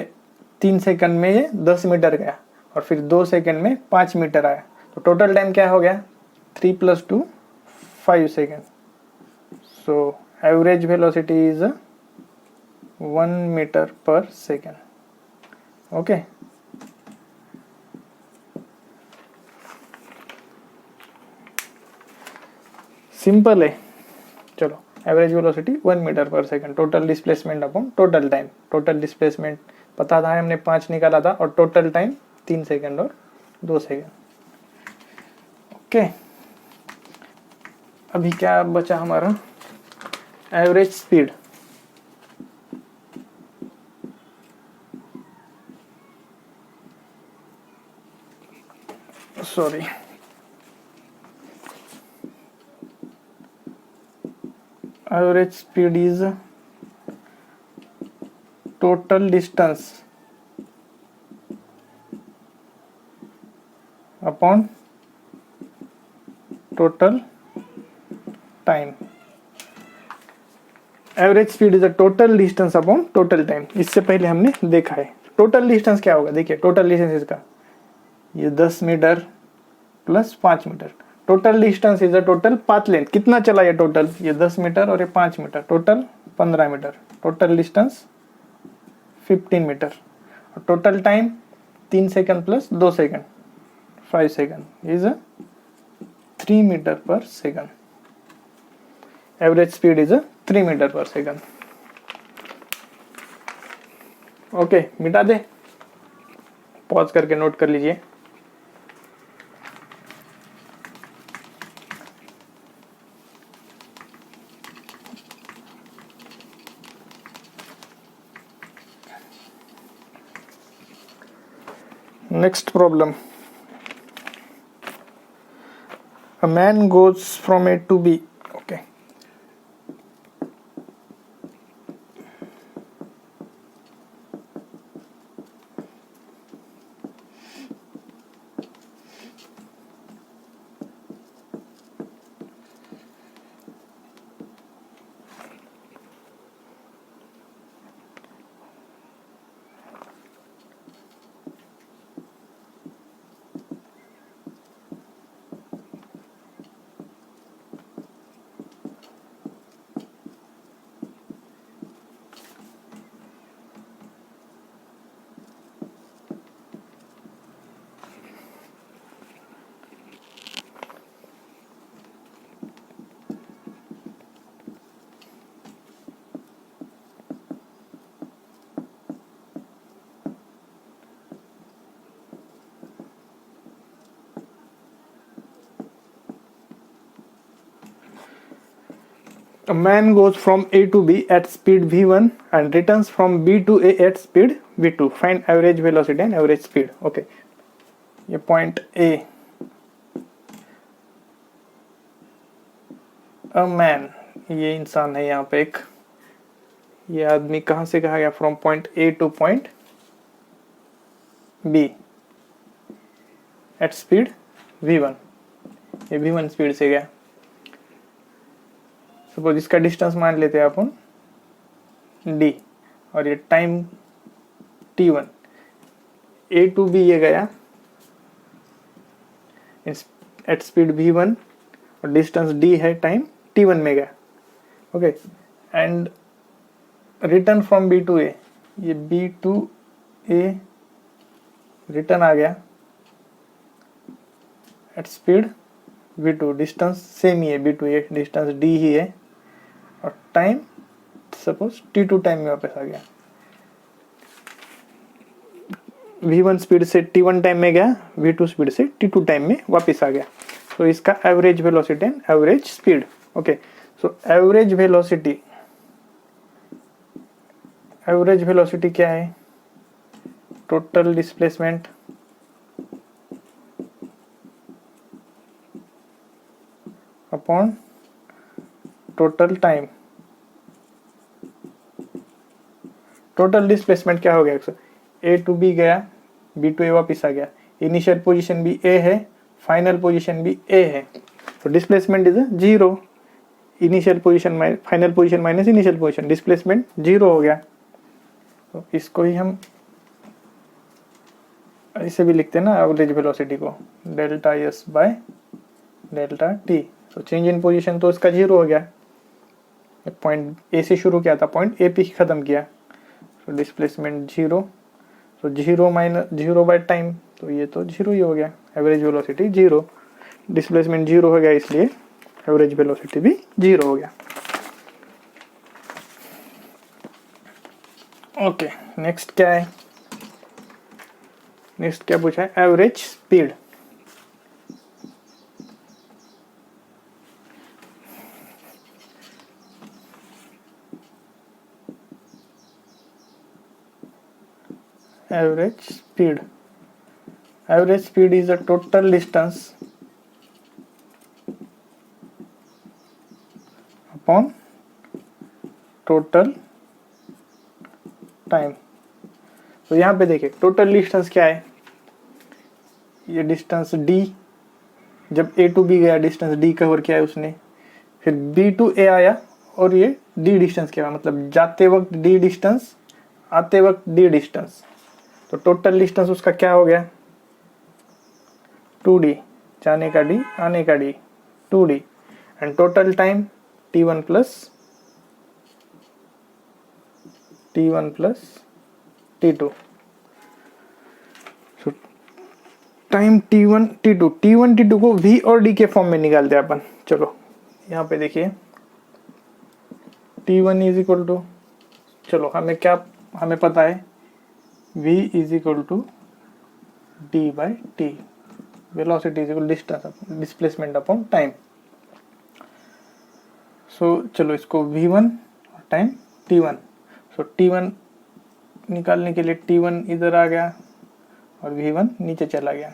3 सेकंड में ये 10 मीटर गया, और फिर 2 सेकंड में 5 मीटर आया. तो टोटल टाइम क्या हो गया, 3 + 2 5 second. So average velocity is 1 meter per second. Okay, simple है. चलो, average velocity 1 meter per second, total displacement upon total time. Total displacement पता था हमने 5 निकाला था, और टोटल टाइम 3 सेकंड और 2 सेकंड. ओके, अभी क्या बचा हमारा, average speed. sorry, average speed is total distance upon total time. Average speed is a total distance upon total time. इससे पहले हमने देखा है। टोटल डिस्टेंस क्या होगा, देखिए टोटल डिस्टेंस इसका ये 10 meter plus 5 metre. Total distance is a total path length, कितना चला ये टोटल, ये 10 मीटर और ये 5 metre, total 15 metre. Total distance 15 metre. और total time 3 second plus 2 second 5 second is 3 metre per second. Average speed is 3 metre per second. Okay, मिटा दे, pause करके नोट कर लीजिए। Next problem, a man goes from A to B. Okay, a man goes from A to B at speed v1 and returns from B to A at speed v2. Find average velocity and average speed. Okay, ये point A, a man, ये इंसान है यहाँ पे एक, ये आदमी कहाँ से कहाँ गया, from point A to point B at speed v1। ये v1 स्पीड से गया। सपोज इसका डिस्टेंस मान लेते हैं अपन d और ये time t1। A to B ये गया एट स्पीड v1 और डिस्टेंस d है, टाइम t1 में गया। Okay, and return from B to A, ये B टू A रिटर्न आ गया at speed v2। Distance same ही है, B to A distance d ही है और टाइम सपोज t2 टाइम में वापस आ गया। v1 स्पीड से t1 टाइम में गया, v2 स्पीड से t2 टाइम में वापस आ गया। तो इसका average velocity and average speed. Okay, so average velocity क्या है, total displacement upon total time. Total displacement क्या हो गया, ए टू बी गया, बी टू ए वापिस आ गया। इनिशियल पोजीशन भी ए है, फाइनल पोजीशन भी ए है, तो displacement is 0। Initial position final position minus initial position, displacement 0 हो गया। तो इसको ही हम ऐसे भी लिखते हैं ना, एवरेज वेलोसिटी को delta S by delta T. तो चेंज इन पोजीशन तो इसका 0 हो गया, पॉइंट ए से शुरू किया था, पॉइंट ए पे खत्म किया, तो डिस्प्लेसमेंट 0। तो 0 माइनस 0 बाय टाइम, तो ये तो 0 ही हो गया। एवरेज वेलोसिटी 0, डिस्प्लेसमेंट 0 हो गया, इसलिए एवरेज वेलोसिटी भी 0 हो गया। ओके, नेक्स्ट क्या है, नेक्स्ट क्या पूछा है, average speed. Average speed, average speed is the total distance upon total time. तो यहाँ पे देखिए टोटल डिस्टेंस क्या है, ये डिस्टेंस d, जब a टू b गया डिस्टेंस d कवर किया है उसने, फिर b टू a आया और ये d डिस्टेंस क्या है, मतलब जाते वक्त d डिस्टेंस, आते वक्त d डिस्टेंस। तो टोटल डिस्टेंस उसका क्या हो गया 2d, जाने का d आने का d 2d, and total time t1 plus t2। So time t1 t2, t1 t2 को v और d के फॉर्म में निकालते हैं अपन। चलो यहाँ पे देखिए t1 इज इक्वल टू, चलो हमें पता है v is equal to d by t, velocity is equal displacement upon time. So चलो इसको v1 और टाइम t1, सो t1 निकालने के लिए t1 इधर आ गया और v1 नीचे चला गया,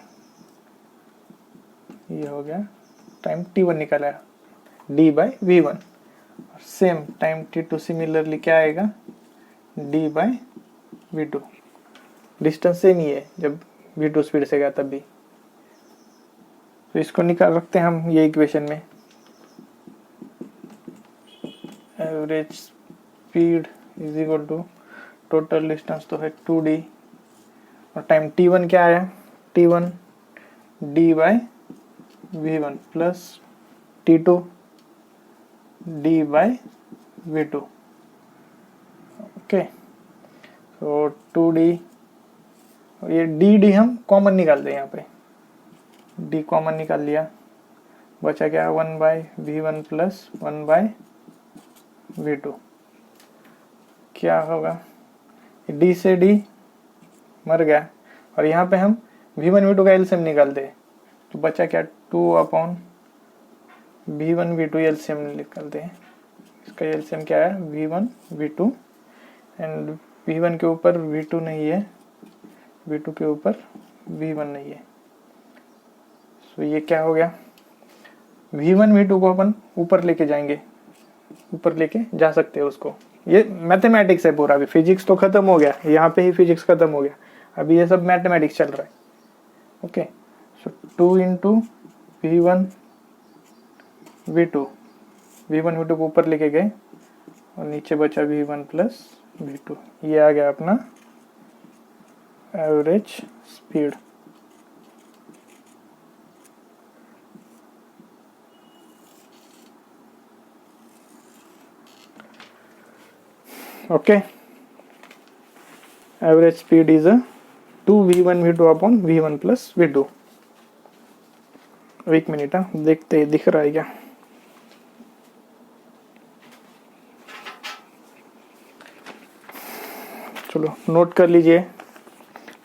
ये हो गया टाइम t1 निकाला d by v1। Same time t2 similarly क्या आएगा d by v2, distance same ही है जब v2 स्पीड से गया तब भी। तो इसको निकाल रखते हैं हम ये इक्वेशन में, average speed is equal to total distance तो है 2d और टाइम t1 क्या आया t1 d by v1 plus t2 d by v2। Okay, तो 2d और ये डी हम कॉमन निकालते हैं, यहाँ पे d कॉमन निकाल लिया, बचा क्या 1 by v1 plus 1 by v2। क्या होगा d से d मर गया और यहाँ पे हम v1 v2 का एलसीएम निकालते हैं, तो बचा क्या 2 अपॉन v1 v2 एलसीएम निकालते हैं। इसका एलसीएम क्या है v1 v2 एंड v1 के ऊपर v2 नहीं है, v2 के ऊपर v1 नहीं है। सो ये क्या हो गया v1 v2 को अपन ऊपर लेके जाएंगे, ऊपर लेके जा सकते हैं उसको। ये मैथमेटिक्स है पूरा, अभी फिजिक्स तो खत्म हो गया, यहाँ पे ही फिजिक्स खत्म हो गया, अभी ये सब मैथमेटिक्स चल रहा है। ओके, सो 2 into v1 v2, v1 v2 को ऊपर लेके गए और नीचे बचा v1 प्लस v2, ये आ गया अपना average speed. Okay, average speed is 2 v1 v2 upon v1 plus v2। एक मिनट देखते हैं दिख रहा है क्या। चलो नोट कर लीजिए,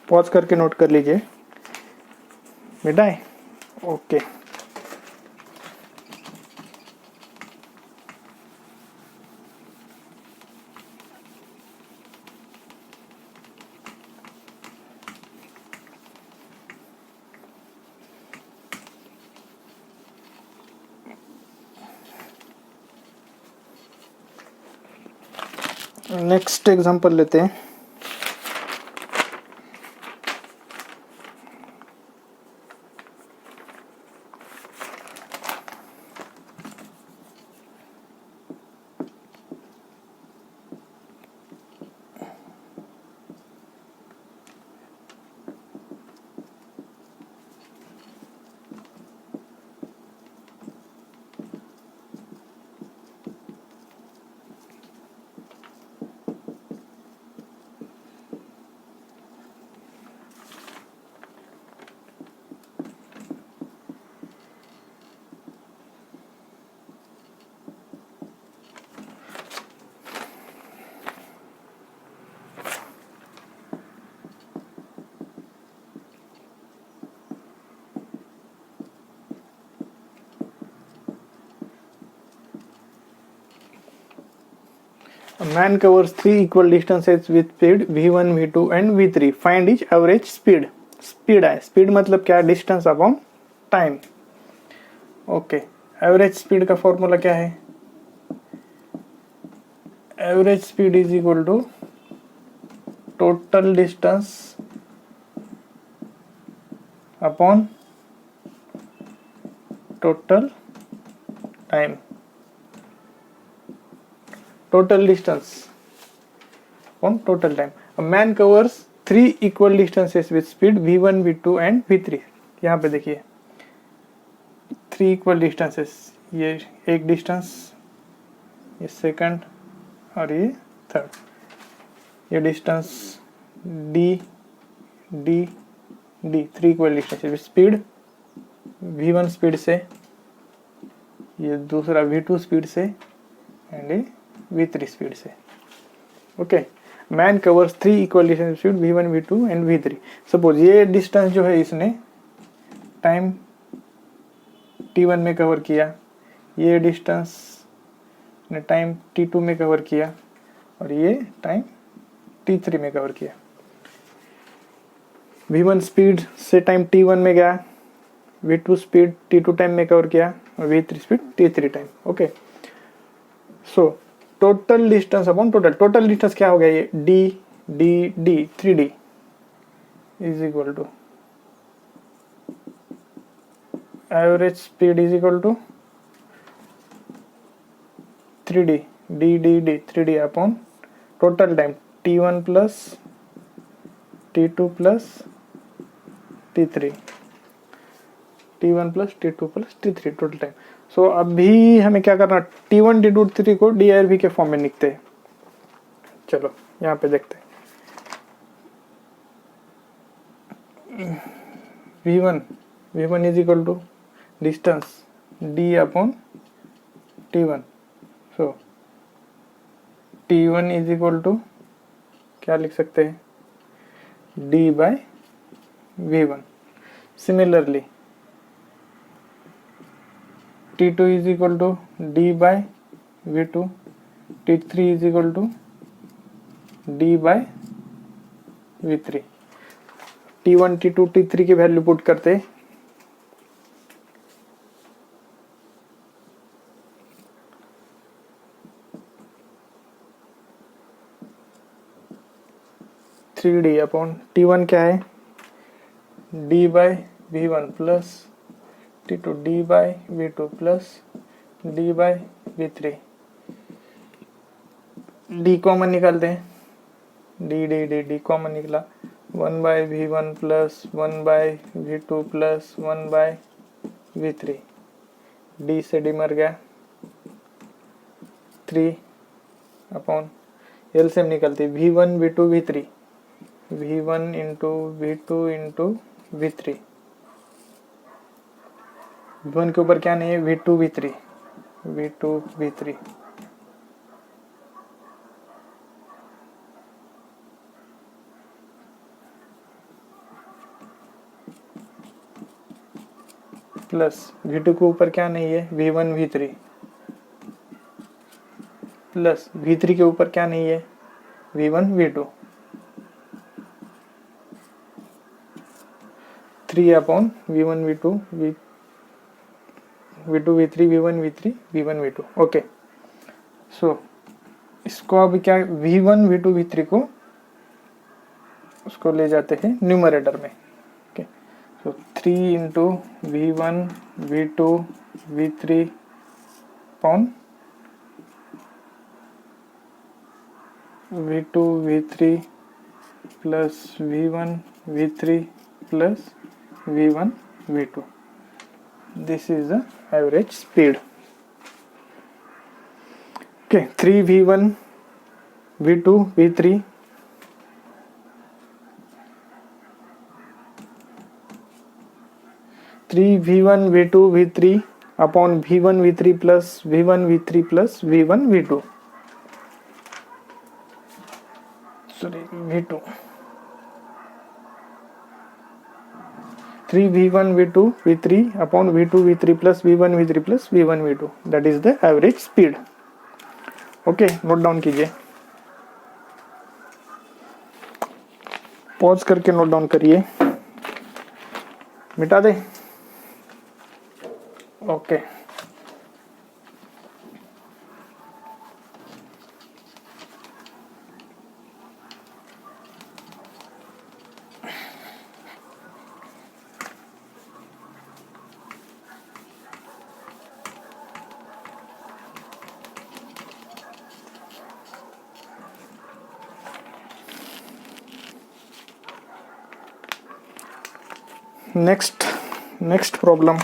पॉज करके नोट कर लीजिए, मिटाए। ओके, नेक्स्ट एग्जांपल लेते हैं। A man covers 3 equal distances with speed v1, v2 and v3. Find its average speed. Speed आए। स्पीड मतलब क्या? Distance upon time. Okay, average speed का फॉर्मूला क्या है? Average speed is equal to total distance upon total time. Total distance upon total time. A man covers 3 equal distances with speed v1, v2 and v3। यहाँ पे देखिए 3 equal distances, ये एक distance, ये second और ये थर्ड। ये distance D D D, 3 equal distances with speed v1 speed से, ये दूसरा v2 स्पीड से एंड ये v3 स्पीड से। Okay, man covers 3 equal distance speed v1, v2 and v3। Suppose ये डिस्टेंस जो है इसने टाइम t1 में कवर किया, ये डिस्टेंस ने टाइम t2 में कवर किया और ये टाइम t3 में कवर किया। v1 स्पीड से टाइम t1 में गया, v2 स्पीड t2 टाइम में कवर किया और v3 speed t3 time. Okay, so total distance upon total distance क्या हो गया? ये D D D 3d is equal to average speed is equal to 3d D D D 3d upon total time t1 plus t2 plus t3, t1 plus t2 plus t3 total time. So अभी हमें क्या करना? t1 t2 t3 को DRV के form में लिखते हैं। चलो यहाँ पे देखते हैं। v1 is equal to distance d upon t1। So t1 is equal to क्या लिख सकते हैं? d by v1। Similarly t2 is equal to d by v2, t3 is equal to d by v3। t1 t2 t3 की value put करते, three d upon t1 क्या है? d by v1 plus t2 d by v2 plus d by v3। d common निकालते हैं, d common निकला, 1 by v1 plus 1 by v2 plus 1 by v3। d से d मर गया, 3 upon LCM निकलती v1 v2 v3, v1 into v2 into v3। v1 के ऊपर क्या नहीं है? v2 v3 प्लस v2 के ऊपर क्या नहीं है? v1 v3 प्लस v3 के ऊपर क्या नहीं है? v1 v2। 3 upon v1 v2 v2 v3 v1 v3 v1 v2। Okay, सो इसको अब क्या v1 v2 v3 को उसको ले जाते हैं न्यूमरेटर में। Okay, so 3 into v1 v2 v3 upon v2 v3 plus v1 v3 plus v1 v2। This is the average speed। Okay, 3 v1 v2 v3 3 v1 v2 v3 upon v1 v3 plus v1 v3 plus v1 v2, sorry v2। 3 v1 v2 v3 upon v2 v3 plus v1 v3 plus v1 v2, that is the average speed। Okay, note down कीजिए, pause करके note down करिए। मिटा दे। Okay, next problem.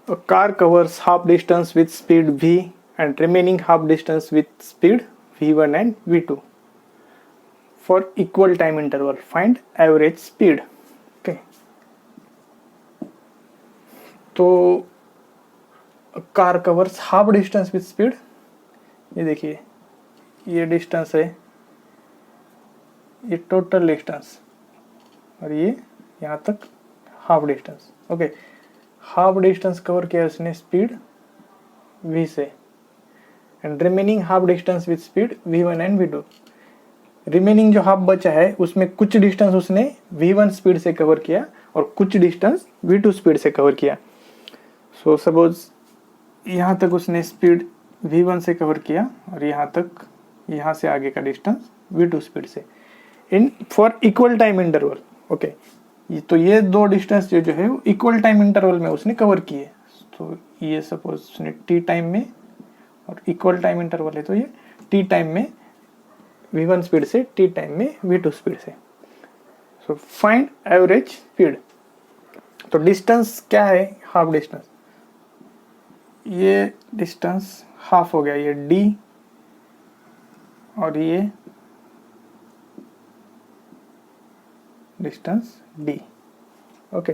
A car covers half distance with speed v and remaining half distance with speed v1 and v2 for equal time interval. Find average speed. Okay. तो car covers half distance with speed, ये देखिए ये distance है, ये total distance, और ये यहाँ तक half distance. Okay, half distance cover किया उसने स्पीड v से, and remaining half distance with speed v1 and v2। Remaining जो हाफ बचा है उसमें कुछ डिस्टेंस उसने v1 स्पीड से कवर किया और कुछ डिस्टेंस v2 स्पीड से कवर किया। सो सपोज यहाँ तक उसने स्पीड v1 से कवर किया और यहाँ तक, यहाँ से आगे का डिस्टेंस v2 स्पीड से, in for equal time interval. Okay, तो ये दो डिस्टेंस जो है वो इक्वल टाइम इंटरवल में उसने कवर किए। तो ये सपोज उसने टी टाइम में, और इक्वल टाइम इंटरवल है तो ये टी टाइम में v1 स्पीड से, टी टाइम में v2 स्पीड से। So find average speed. तो डिस्टेंस क्या है, हाफ डिस्टेंस, ये डिस्टेंस हाफ हो गया, ये d और ये डिस्टेंस d। ओके,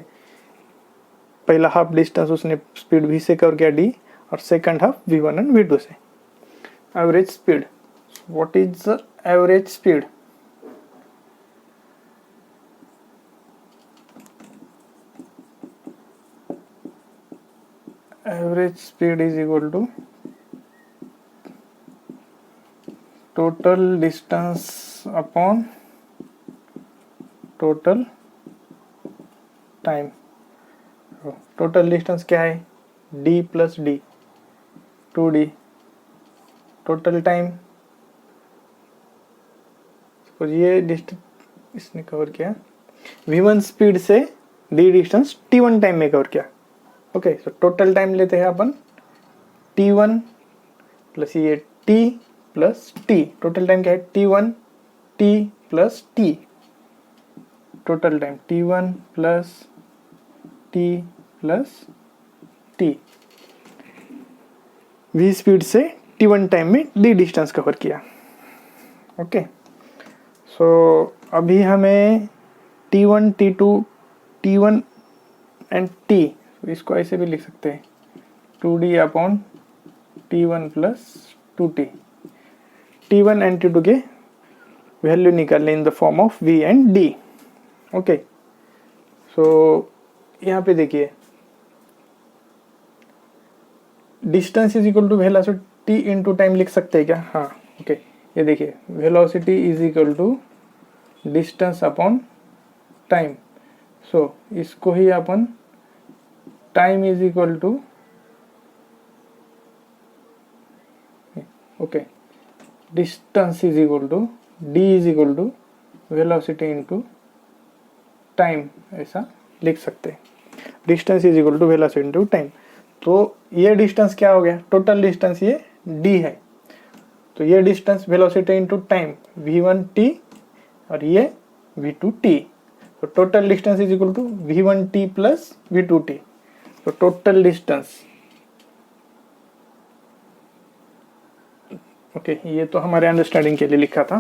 पहला हाफ डिस्टेंस उसने स्पीड v से कवर किया d, और second half v1 and v2 से। Average speed, what is the average speed? Average speed is equal to total distance upon total time. Total distance क्या है, d plus d, 2d। Total time, suppose ये distance इसने cover किया v1 speed से d distance t1 time में cover किया। Okay, तो total time लेते हैं अपन t1 प्लस ये t plus t। Total time क्या है, t1 t plus t। Total time t1 plus t plus t। v speed से t1 टाइम में d डिस्टेंस कवर किया। ओके, सो अभी हमें t1 t2 t1 and t, इसको ऐसे भी लिख सकते हैं 2d upon t1 plus 2t। t1 and t2 के वैल्यू निकालने in the form of v and d। Okay, so यहाँ पे देखिए distance is equal to velocity into time लिख सकते हैं क्या? हाँ, ओके, ये देखिए velocity is equal to distance upon time. So इसको ही अपन time is equal to okay distance is equal to D is equal to velocity into time, ऐसा लिख सकते हैं. Distance is equal to velocity into time. तो ये distance क्या हो गया, टोटल डिस्टेंस ये डी है. तो ये distance velocity into time v1t और ये v2t. तो total distance is equal to v1t plus v2t. तो टोटल डिस्टेंस ओके ये तो हमारे अंडरस्टैंडिंग के लिए लिखा था.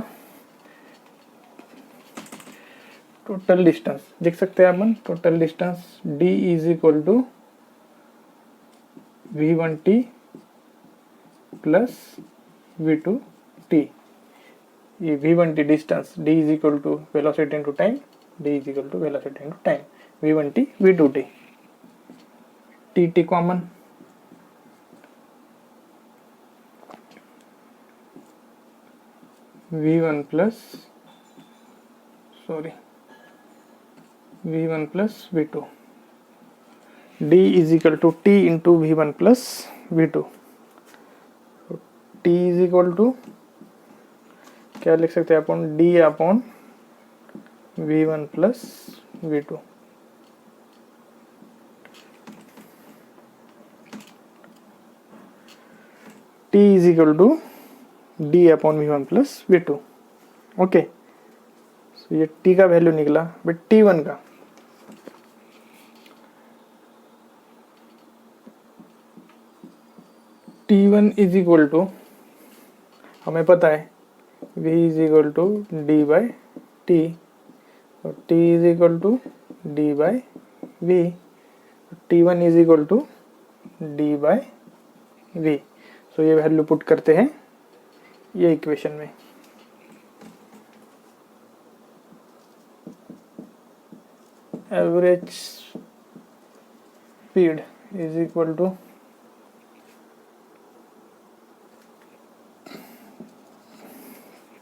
टोटल डिस्टेंस देख सकते हैं अपन. Total distance d is equal to v1t plus v2t. ये v1t distance, d is equal to velocity into time, d is equal to velocity into time. v1t v2t, tt common, v1 plus v1 plus v2. d is equal to t into v1 plus v2. t is equal to क्या लिख सकते हैं अपन, d upon v1 plus v2. t is equal to d upon v1 plus v2. Okay so ये t का value निकला. But t1 का t1 is equal to हमें पता है v is equal to d by t. और t is equal to d by v. t1 is equal to d by v. So ये value put करते हैं ये इक्वेशन में. Average speed is equal to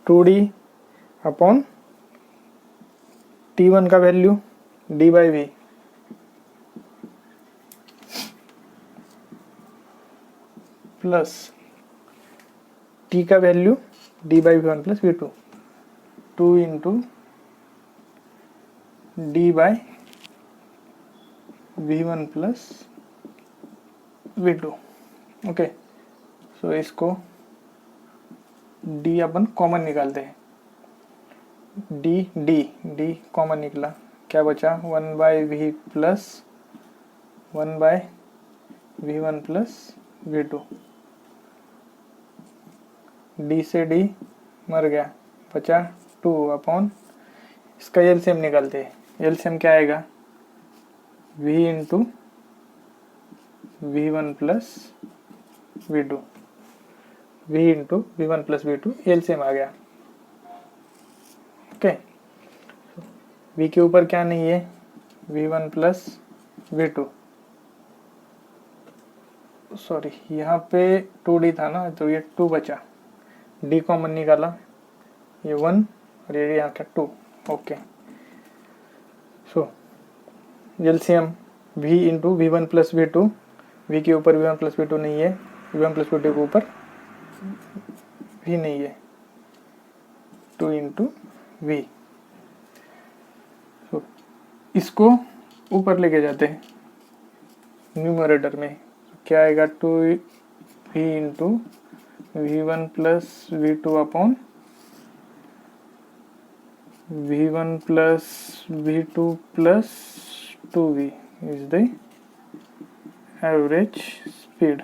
two d upon t1 का value d by v plus t का value d by v one plus we two. 2 into d by v one plus we two. Okay सो इसको d अपन common निकालते हैं. d common निकला, क्या बचा 1 by v plus 1 by v one plus we two. d से d मर गया, बचा 2 अपॉन इसका एलसीएम निकालते हैं. एलसीएम क्या आएगा, v into we one plus we two. v into we one plus we two LCM आ गया. ओके v के ऊपर क्या नहीं है, we one plus we two. Sorry यहाँ पे 2d था ना, तो ये 2 बचा. d कॉमन निकाला, ये 1 और ये यहाँ का 2. Okay so LCM v into we one plus we two. V के ऊपर v one plus we two नहीं है, we one plus we two के ऊपर v नहीं है, 2 इंटू वी. so, इसको ऊपर लेके जाते हैं न्यूमरेटर में. क्या आएगा, 2v into we one plus we two upon v one plus we two plus 2v is the average speed.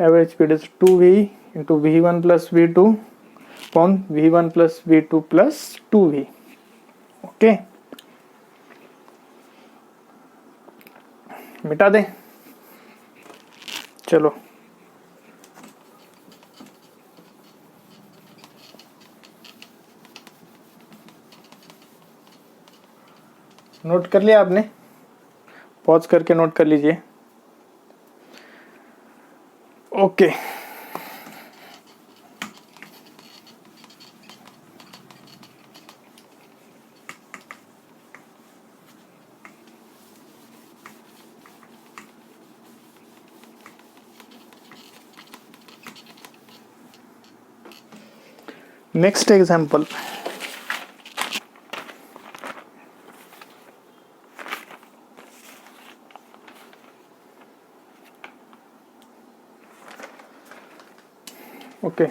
Average speed is 2v into v1 plus v2 upon v1 plus v2 plus 2v. Okay मिटा दे. चलो note कर लिया आपने, pause करके note कर लीजिए. Okay, next example. Okay,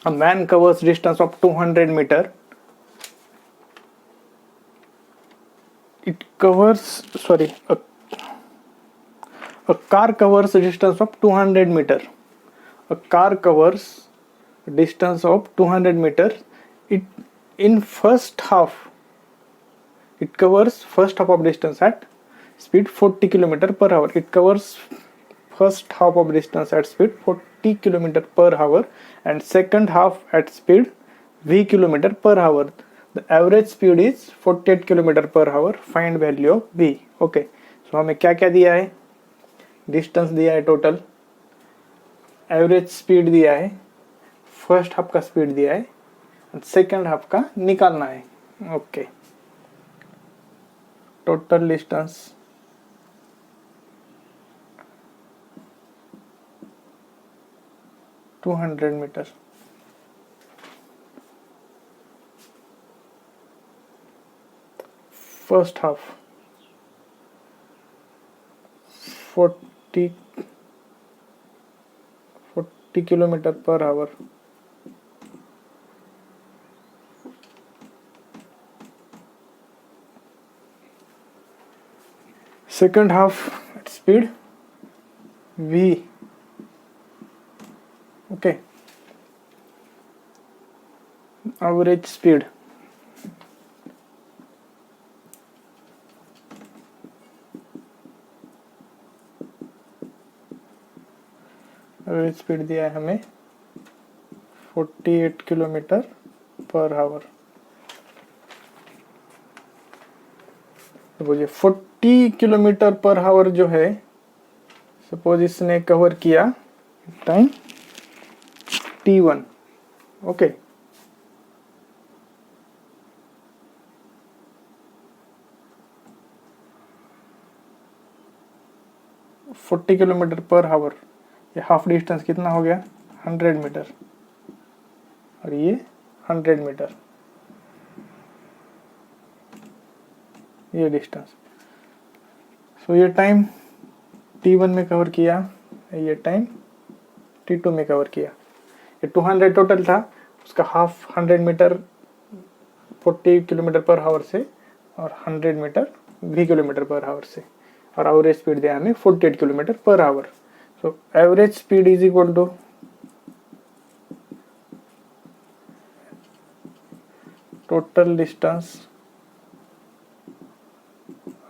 a man covers distance of 200 meter. It covers, sorry, a car covers a distance of 200 meter. A car covers distance of 200 meter. It in first half, it covers first half of distance at speed 40 km per hour. It covers first half of distance at speed 40 km per hour and second half at speed v km per hour. The average speed is 48 km per hour. Find value of v. Okay, so हमें क्या क्या दिया है? Distance दिया है total, average speed दिया है, first half का स्पीड दिया है, सेकेंड हाफ का निकालना है. Okay, total distance 200 metre. First half 40 kilometre per hour. Second half at speed v. Okay, average speed दिया है हमें 48 kilometre per our. Suppose 40 kilometre per our जो है, सपोज इसने कवर किया time t1. Okay, forty kilometre per our. ये half distance कितना हो गया? 100 मीटर. और ये 100 मीटर, ये डिस्टेंस. सो ये टाइम t1 में कवर किया, ये टाइम t2 में कवर किया. ये 200 टोटल था, उसका half 100 metre 40 kilometre per hour से और 100 metre v kilometre per hour से. और एवरेज स्पीड दिया हमें 48 kilometre per hour. So average speed is equal to total distance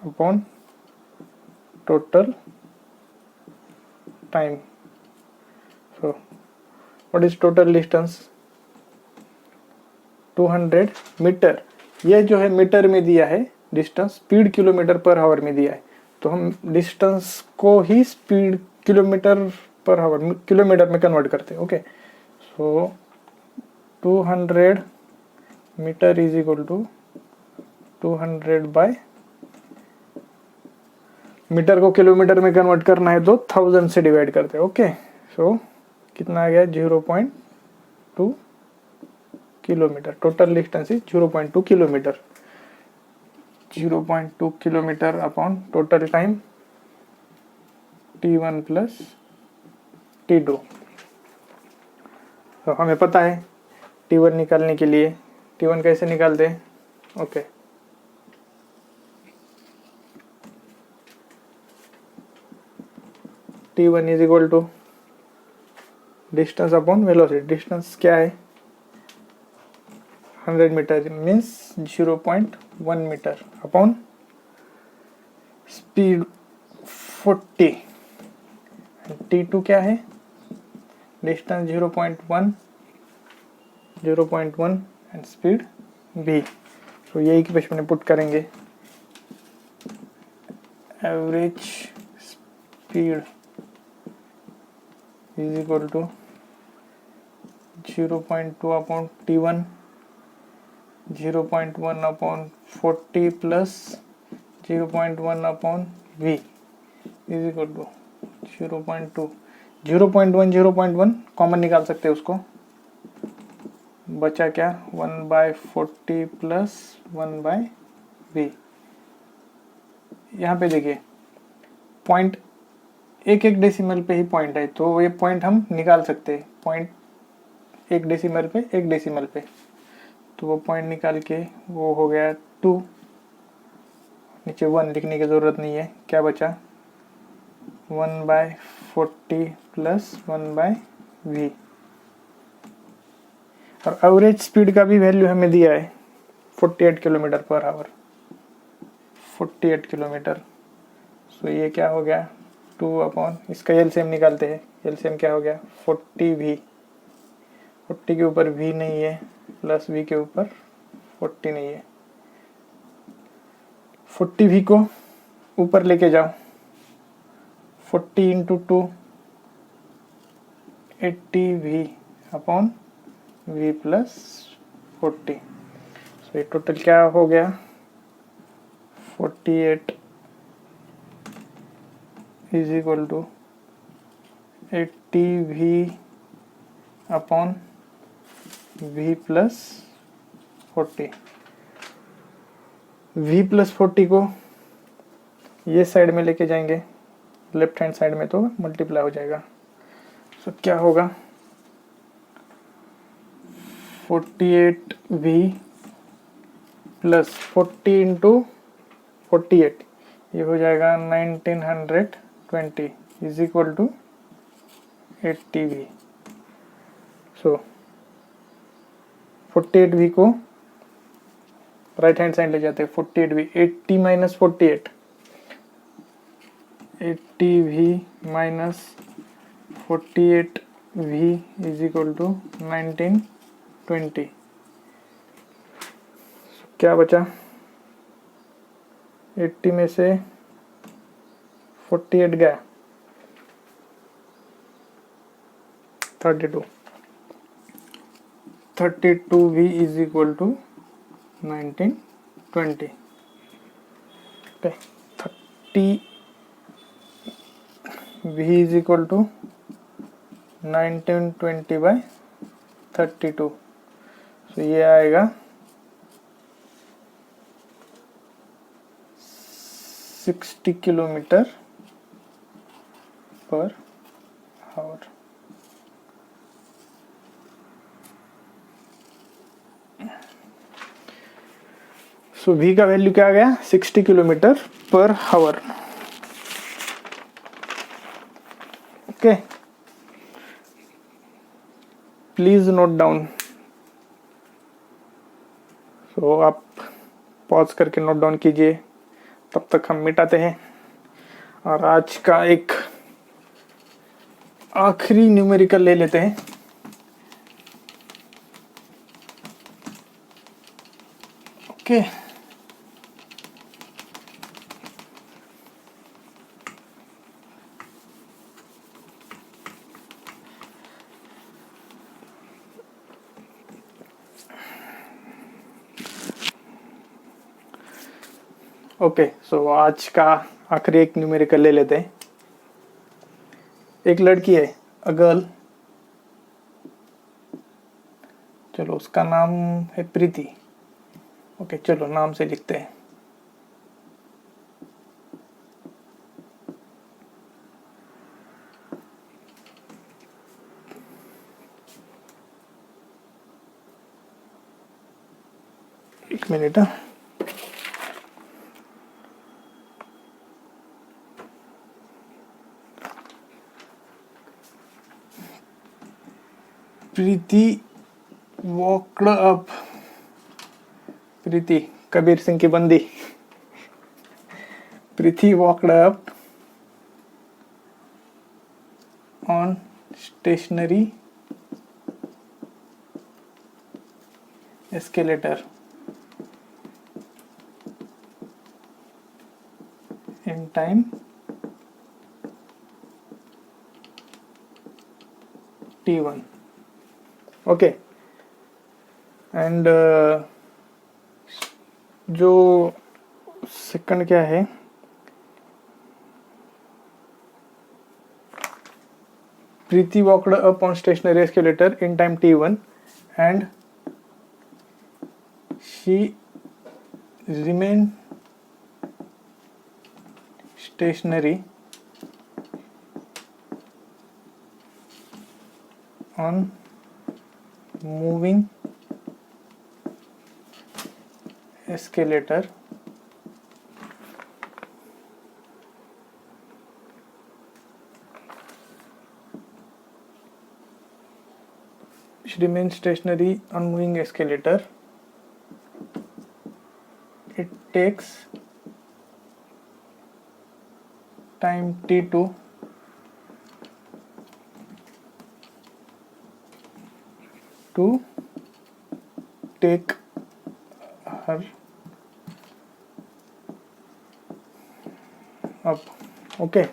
upon total time. So what is total distance? 200 metre. ये जो है metre में दिया है distance, speed kilometre per hour में दिया है, तो हम डिस्टेंस को ही speed kilometre per our kilometre में कन्वर्ट करते हैं। Okay, so 200 metre is equal to 200 by, metre को किलोमीटर में कन्वर्ट करना है तो 1000 से डिवाइड करते हैं। ओके, सो कितना आ गया? 0.2 kilometre. Total distance is 0.2 kilometre. 0.2 kilometre upon total time t1 plus t2। तो हमें पता है t1 निकालने के लिए, t1 कैसे निकालते हैं? Okay, t1 is equal to distance upon velocity. Distance क्या है? 100 metre means 0.1 metre upon speed 40। t2 क्या है? Distance 0.1 and speed v। तो ये इक्वेशन में पुट करेंगे। Average speed is equal to 0.2 upon t1, 0.1 upon 40 plus 0.1 upon v is equal to 0.2। 0.1 common निकाल सकते हैं उसको, बचा क्या? 1/40 प्लस 1/v। यहाँ पे देखिए पॉइंट एक डेसिमल पे ही पॉइंट है, तो ये पॉइंट हम निकाल सकते हैं। पॉइंट एक डेसिमल पे, तो वो पॉइंट निकाल के वो हो गया 2। नीचे 1 लिखने की ज़रूरत नहीं है। क्या बचा? 1/40 प्लस 1/v। और एवरेज स्पीड का भी वैल्यू हमें दिया है 48 किलोमीटर पर आवर। 48 किलोमीटर। सो ये क्या हो गया? 2 अपॉन, इसका एलसीएम निकालते हैं। एलसीएम क्या हो गया? 40v। 40 के ऊपर v नहीं है, प्लस v के ऊपर 40 नहीं है। 40v को ऊपर लेके जाओ, 40 into 2 80v upon v plus 40। So ये टोटल क्या हो गया? 48 is equal to 80v upon v plus 40। v plus 40 को ये साइड में लेके जाएंगे, लेफ्ट हैंड साइड में, तो मल्टीप्लाई हो जाएगा। सो क्या होगा? 48v प्लस 40 इंटू 48, ये हो जाएगा 1920 is equal to 80v। So 48v को राइट हैंड साइड ले जाते हैं। 48v 80 minus 48, 80v minus 48v is equal to 1920। क्या बचा? 80 में से 48 गया, 32। 32v is equal to 1920। Okay, 30v is equal to 1920/32। So ये आएगा 60 kilometre per hour. So v का वैल्यू क्या आ गया? 60 kilometre per hour. Okay, please note down. तो आप पॉज करके नोट डाउन कीजिए, तब तक हम मिटाते हैं और आज का एक आखिरी न्यूमेरिकल ले लेते हैं। ओके, ओके, सो आज का आखिरी एक न्यूमेरिकल ले लेते हैं। एक लड़की है, अ गर्ल, चलो उसका नाम है प्रीति। ओके, चलो नाम से लिखते हैं। एक minute. Preeti walked up, Preeti Kabir Singh की बंदी। Preeti walked up on stationary escalator in time t1. Okay, and जो सेकंड क्या है, Preeti walked up on stationary escalator in time t1 and she remained stationary on moving escalator she remains stationary on moving escalator. It takes time t2 to take her up. Okay,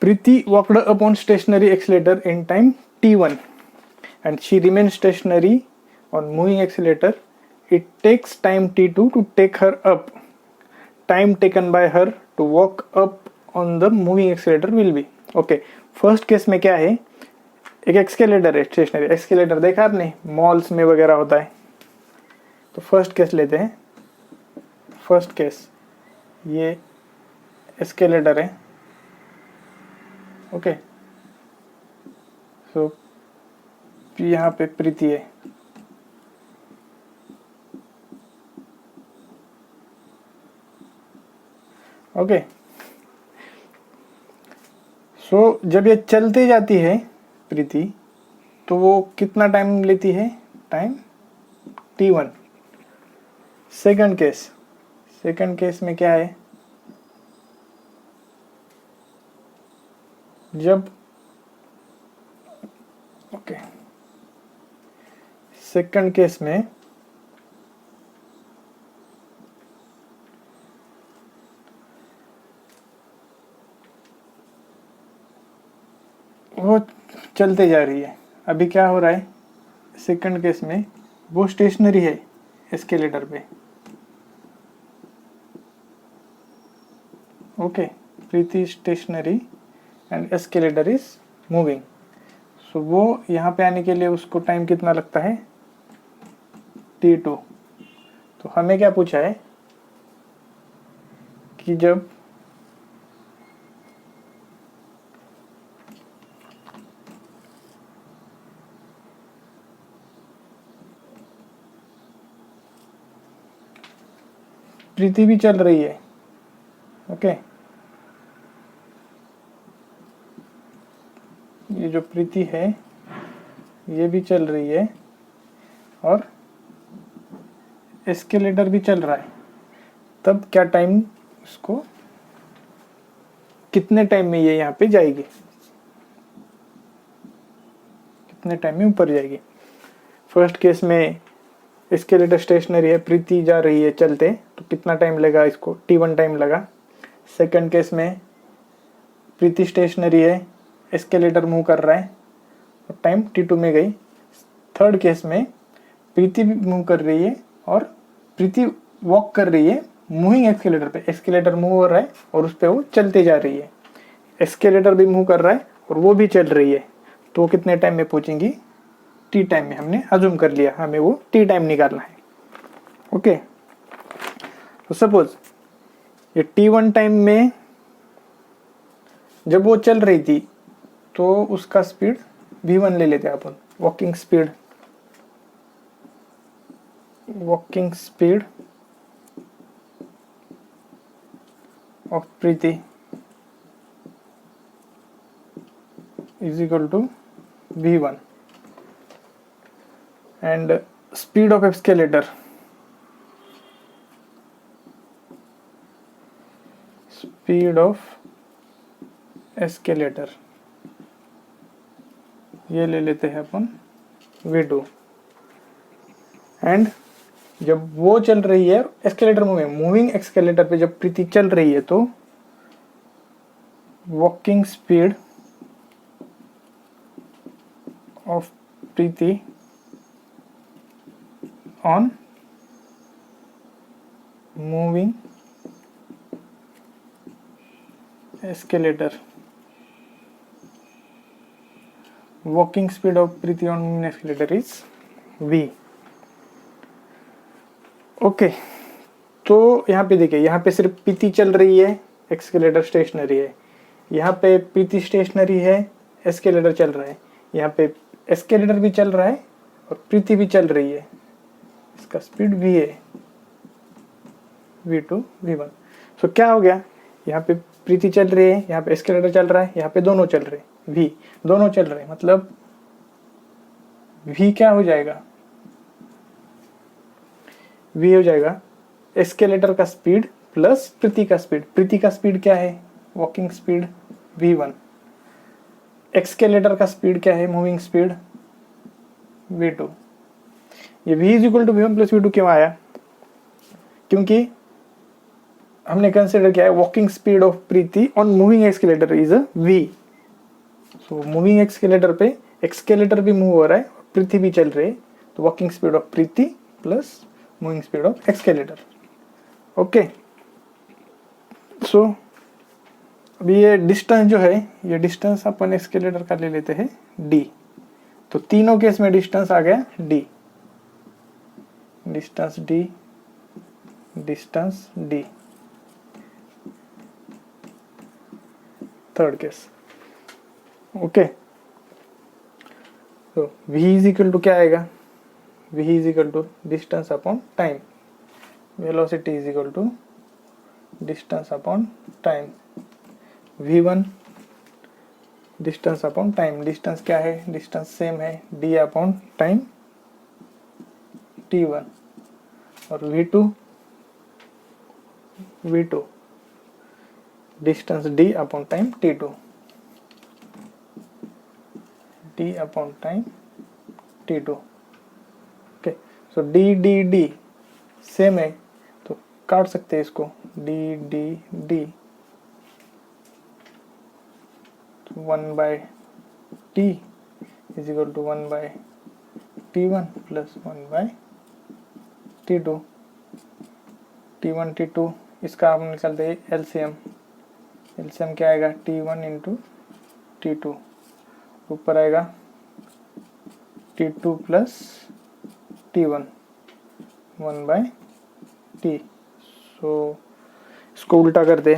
Preeti walked up on stationary accelerator in time t1 and she remained stationary on moving accelerator. It takes time t2 to take her up. Time taken by her to walk up on the moving accelerator will be. Okay, first case में क्या है, एक escalator है, stationery escalator देखा आपने, malls में वगैरह होता है। तो फर्स्ट केस लेते हैं। फर्स्ट केस ये एस्केलेटर है। ओके, सो यहाँ पे प्रीति है। ओके, सो जब ये चलते जाती है प्रीति, तो वो कितना टाइम लेती है, टाइम t1। सेकंड केस में क्या है, जब ओके सेकंड केस में चलते जा रही है। अभी क्या हो रहा है, सेकंड केस में वो स्टेशनरी है एस्केलेटर पे, okay, Preeti stationary and escalator is moving. So वो यहाँ पे आने के लिए उसको टाइम कितना लगता है, t2। तो हमें क्या पूछा है कि जब प्रीति भी चल रही है, ओके, ये जो प्रीति है ये भी चल रही है और एस्केलेटर भी चल रहा है, तब क्या टाइम, इसको कितने टाइम में ये यहाँ पे जाएगी, कितने टाइम में ऊपर जाएगी। फर्स्ट केस में एस्केलेटर स्टेशनरी है, प्रीति जा रही है चलते, तो कितना टाइम लगा, इसको t1 टाइम लगा। सेकंड केस में प्रीति स्टेशनरी है, एस्केलेटर मूव कर रहा है और टाइम t2 में गई। थर्ड केस में प्रीति भी मूव कर रही है और प्रीति वॉक कर रही है मूविंग एस्केलेटर पे, एस्केलेटर मूव हो रहा है और उस पर वो चलते जा रही है, एस्केलेटर भी मूव कर रहा है और वो भी चल रही है, तो वो कितने टाइम में पहुंचेंगी, टी टाइम में। हमने अज्यूम कर लिया, हमें वो टी टाइम निकालना है, ओके। तो सपोज ये t1 टाइम में जब वो चल रही थी तो उसका स्पीड v1 ले लेते हैं अपन, walking speed of Preeti is equal to v1 and speed of escalator ये ले लेते हैं अपन v2। एंड जब वो चल रही है, एस्केलेटर मूविंग एस्केलेटर पे जब प्रीति चल रही है, तो walking speed of Preeti on moving escalator, walking speed of Preeti on moving escalator is v, okay. तो यहाँ पे देखिए, यहाँ पे सिर्फ प्रीति चल रही है, एस्केलेटर स्टेशनरी है, यहाँ पे प्रीति स्टेशनरी है, एस्केलेटर चल रहा है, यहाँ पे एस्केलेटर भी चल रहा है और प्रीति भी चल रही है, इसका स्पीड v है, v2 v1। सो क्या हो गया, यहाँ पे प्रीति चल रही है, यहाँ पे एस्केलेटर चल रहा है, यहाँ पे दोनों चल रहे हैं, v दोनों चल रहे हैं, मतलब v क्या हो जाएगा, v हो जाएगा एस्केलेटर का स्पीड प्लस प्रीति का स्पीड। प्रीति का स्पीड क्या है, वॉकिंग स्पीड v1, एस्केलेटर का स्पीड क्या है, मूविंग स्पीड v2। ये v is equal to v1 plus v2 क्यों आया, क्योंकि हमने कंसिडर किया है walking speed of Preeti on moving escalator is v। So moving escalator पे एस्केलेटर भी मूव हो रहा है और प्रीति भी चल रही है, तो walking speed of Preeti plus moving speed of escalator, okay. So अभी ये डिस्टेंस जो है, ये डिस्टेंस अपन एस्केलेटर का ले लेते हैं d, तो तीनों केस में डिस्टेंस आ गया d, distance d, third case, okay. तो v इज इक्वल टू क्या आएगा, v is equal to distance upon time, velocity is equal to distance upon time, v1 distance upon time, distance क्या है, distance same है d upon time t1, और v2 distance d upon time t2, d upon time t2, okay. So d same है, तो काट सकते हैं इसको, d 1 by t is equal to 1 by T1 plus 1 by T2। T1 T2 इसका हम निकालते हैं एलसीएम। एलसीएम क्या आएगा? T1 इंटू T2, ऊपर आएगा T2 plus T1 1 bye T। सो इसको उल्टा करते,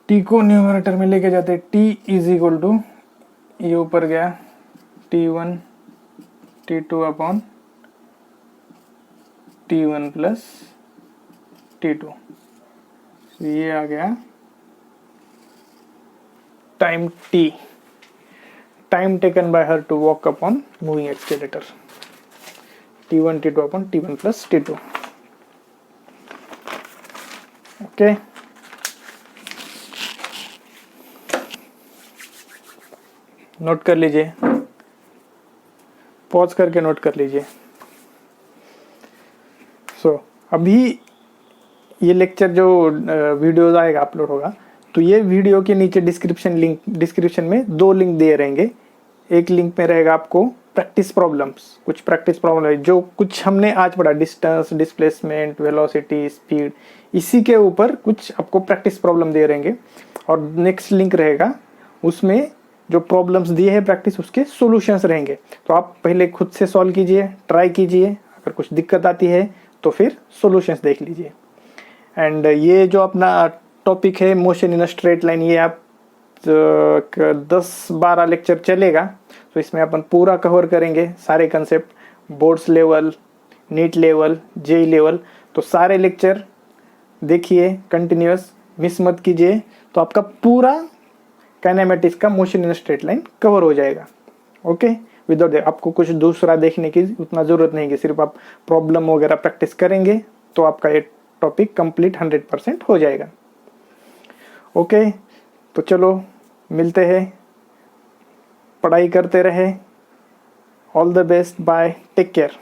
T को न्यूमरेटर में लेके जाते, T इज इक्वल टू, ये ऊपर गया T1 T2 अपॉन T1 प्लस T2। ये आ गया time T, time taken by her to walk upon moving accelerator, T1 T2 अपॉन T1 plus T2। Okay, note कर लीजिए, पॉज करके नोट कर लीजिए। अभी ये लेक्चर जो वीडियोस आएगा अपलोड होगा, तो ये वीडियो के नीचे डिस्क्रिप्शन में 2 लिंक दिए रहेंगे। एक लिंक में रहेगा आपको प्रैक्टिस प्रॉब्लम्स, कुछ प्रैक्टिस प्रॉब्लम है जो कुछ हमने आज पढ़ा, डिस्टेंस, डिस्प्लेसमेंट, वेलोसिटी, स्पीड, इसी के ऊपर कुछ आपको प्रैक्टिस प्रॉब्लम दिए रहेंगे। और नेक्स्ट लिंक रहेगा, उसमें जो प्रॉब्लम्स दिए हैं प्रैक्टिस, उसके सॉल्यूशंस रहेंगे। तो आप पहले खुद से सॉल्व कीजिए, ट्राई कीजिए, अगर कुछ दिक्कत आती है तो फिर सॉल्यूशंस देख लीजिए। एंड ये जो अपना टॉपिक है motion in a straight line, ये आप 10-12 लेक्चर चलेगा। तो इसमें अपन पूरा कवर करेंगे सारे concept, boards level, NEET level, JEE level. तो सारे लेक्चर देखिए कंटिन्यूअस, मिस मत कीजिए, तो आपका पूरा काइनेमेटिक्स का motion in straight line cover हो जाएगा। ओके, विदाउट आपको कुछ दूसरा देखने की उतना ज़रूरत नहीं कि सिर्फ आप प्रॉब्लम वगैरह प्रैक्टिस करेंगे तो आपका ये टॉपिक कंप्लीट 100% हो जाएगा। ओके, तो चलो मिलते हैं, पढ़ाई करते रहे। All the best, bye, take care.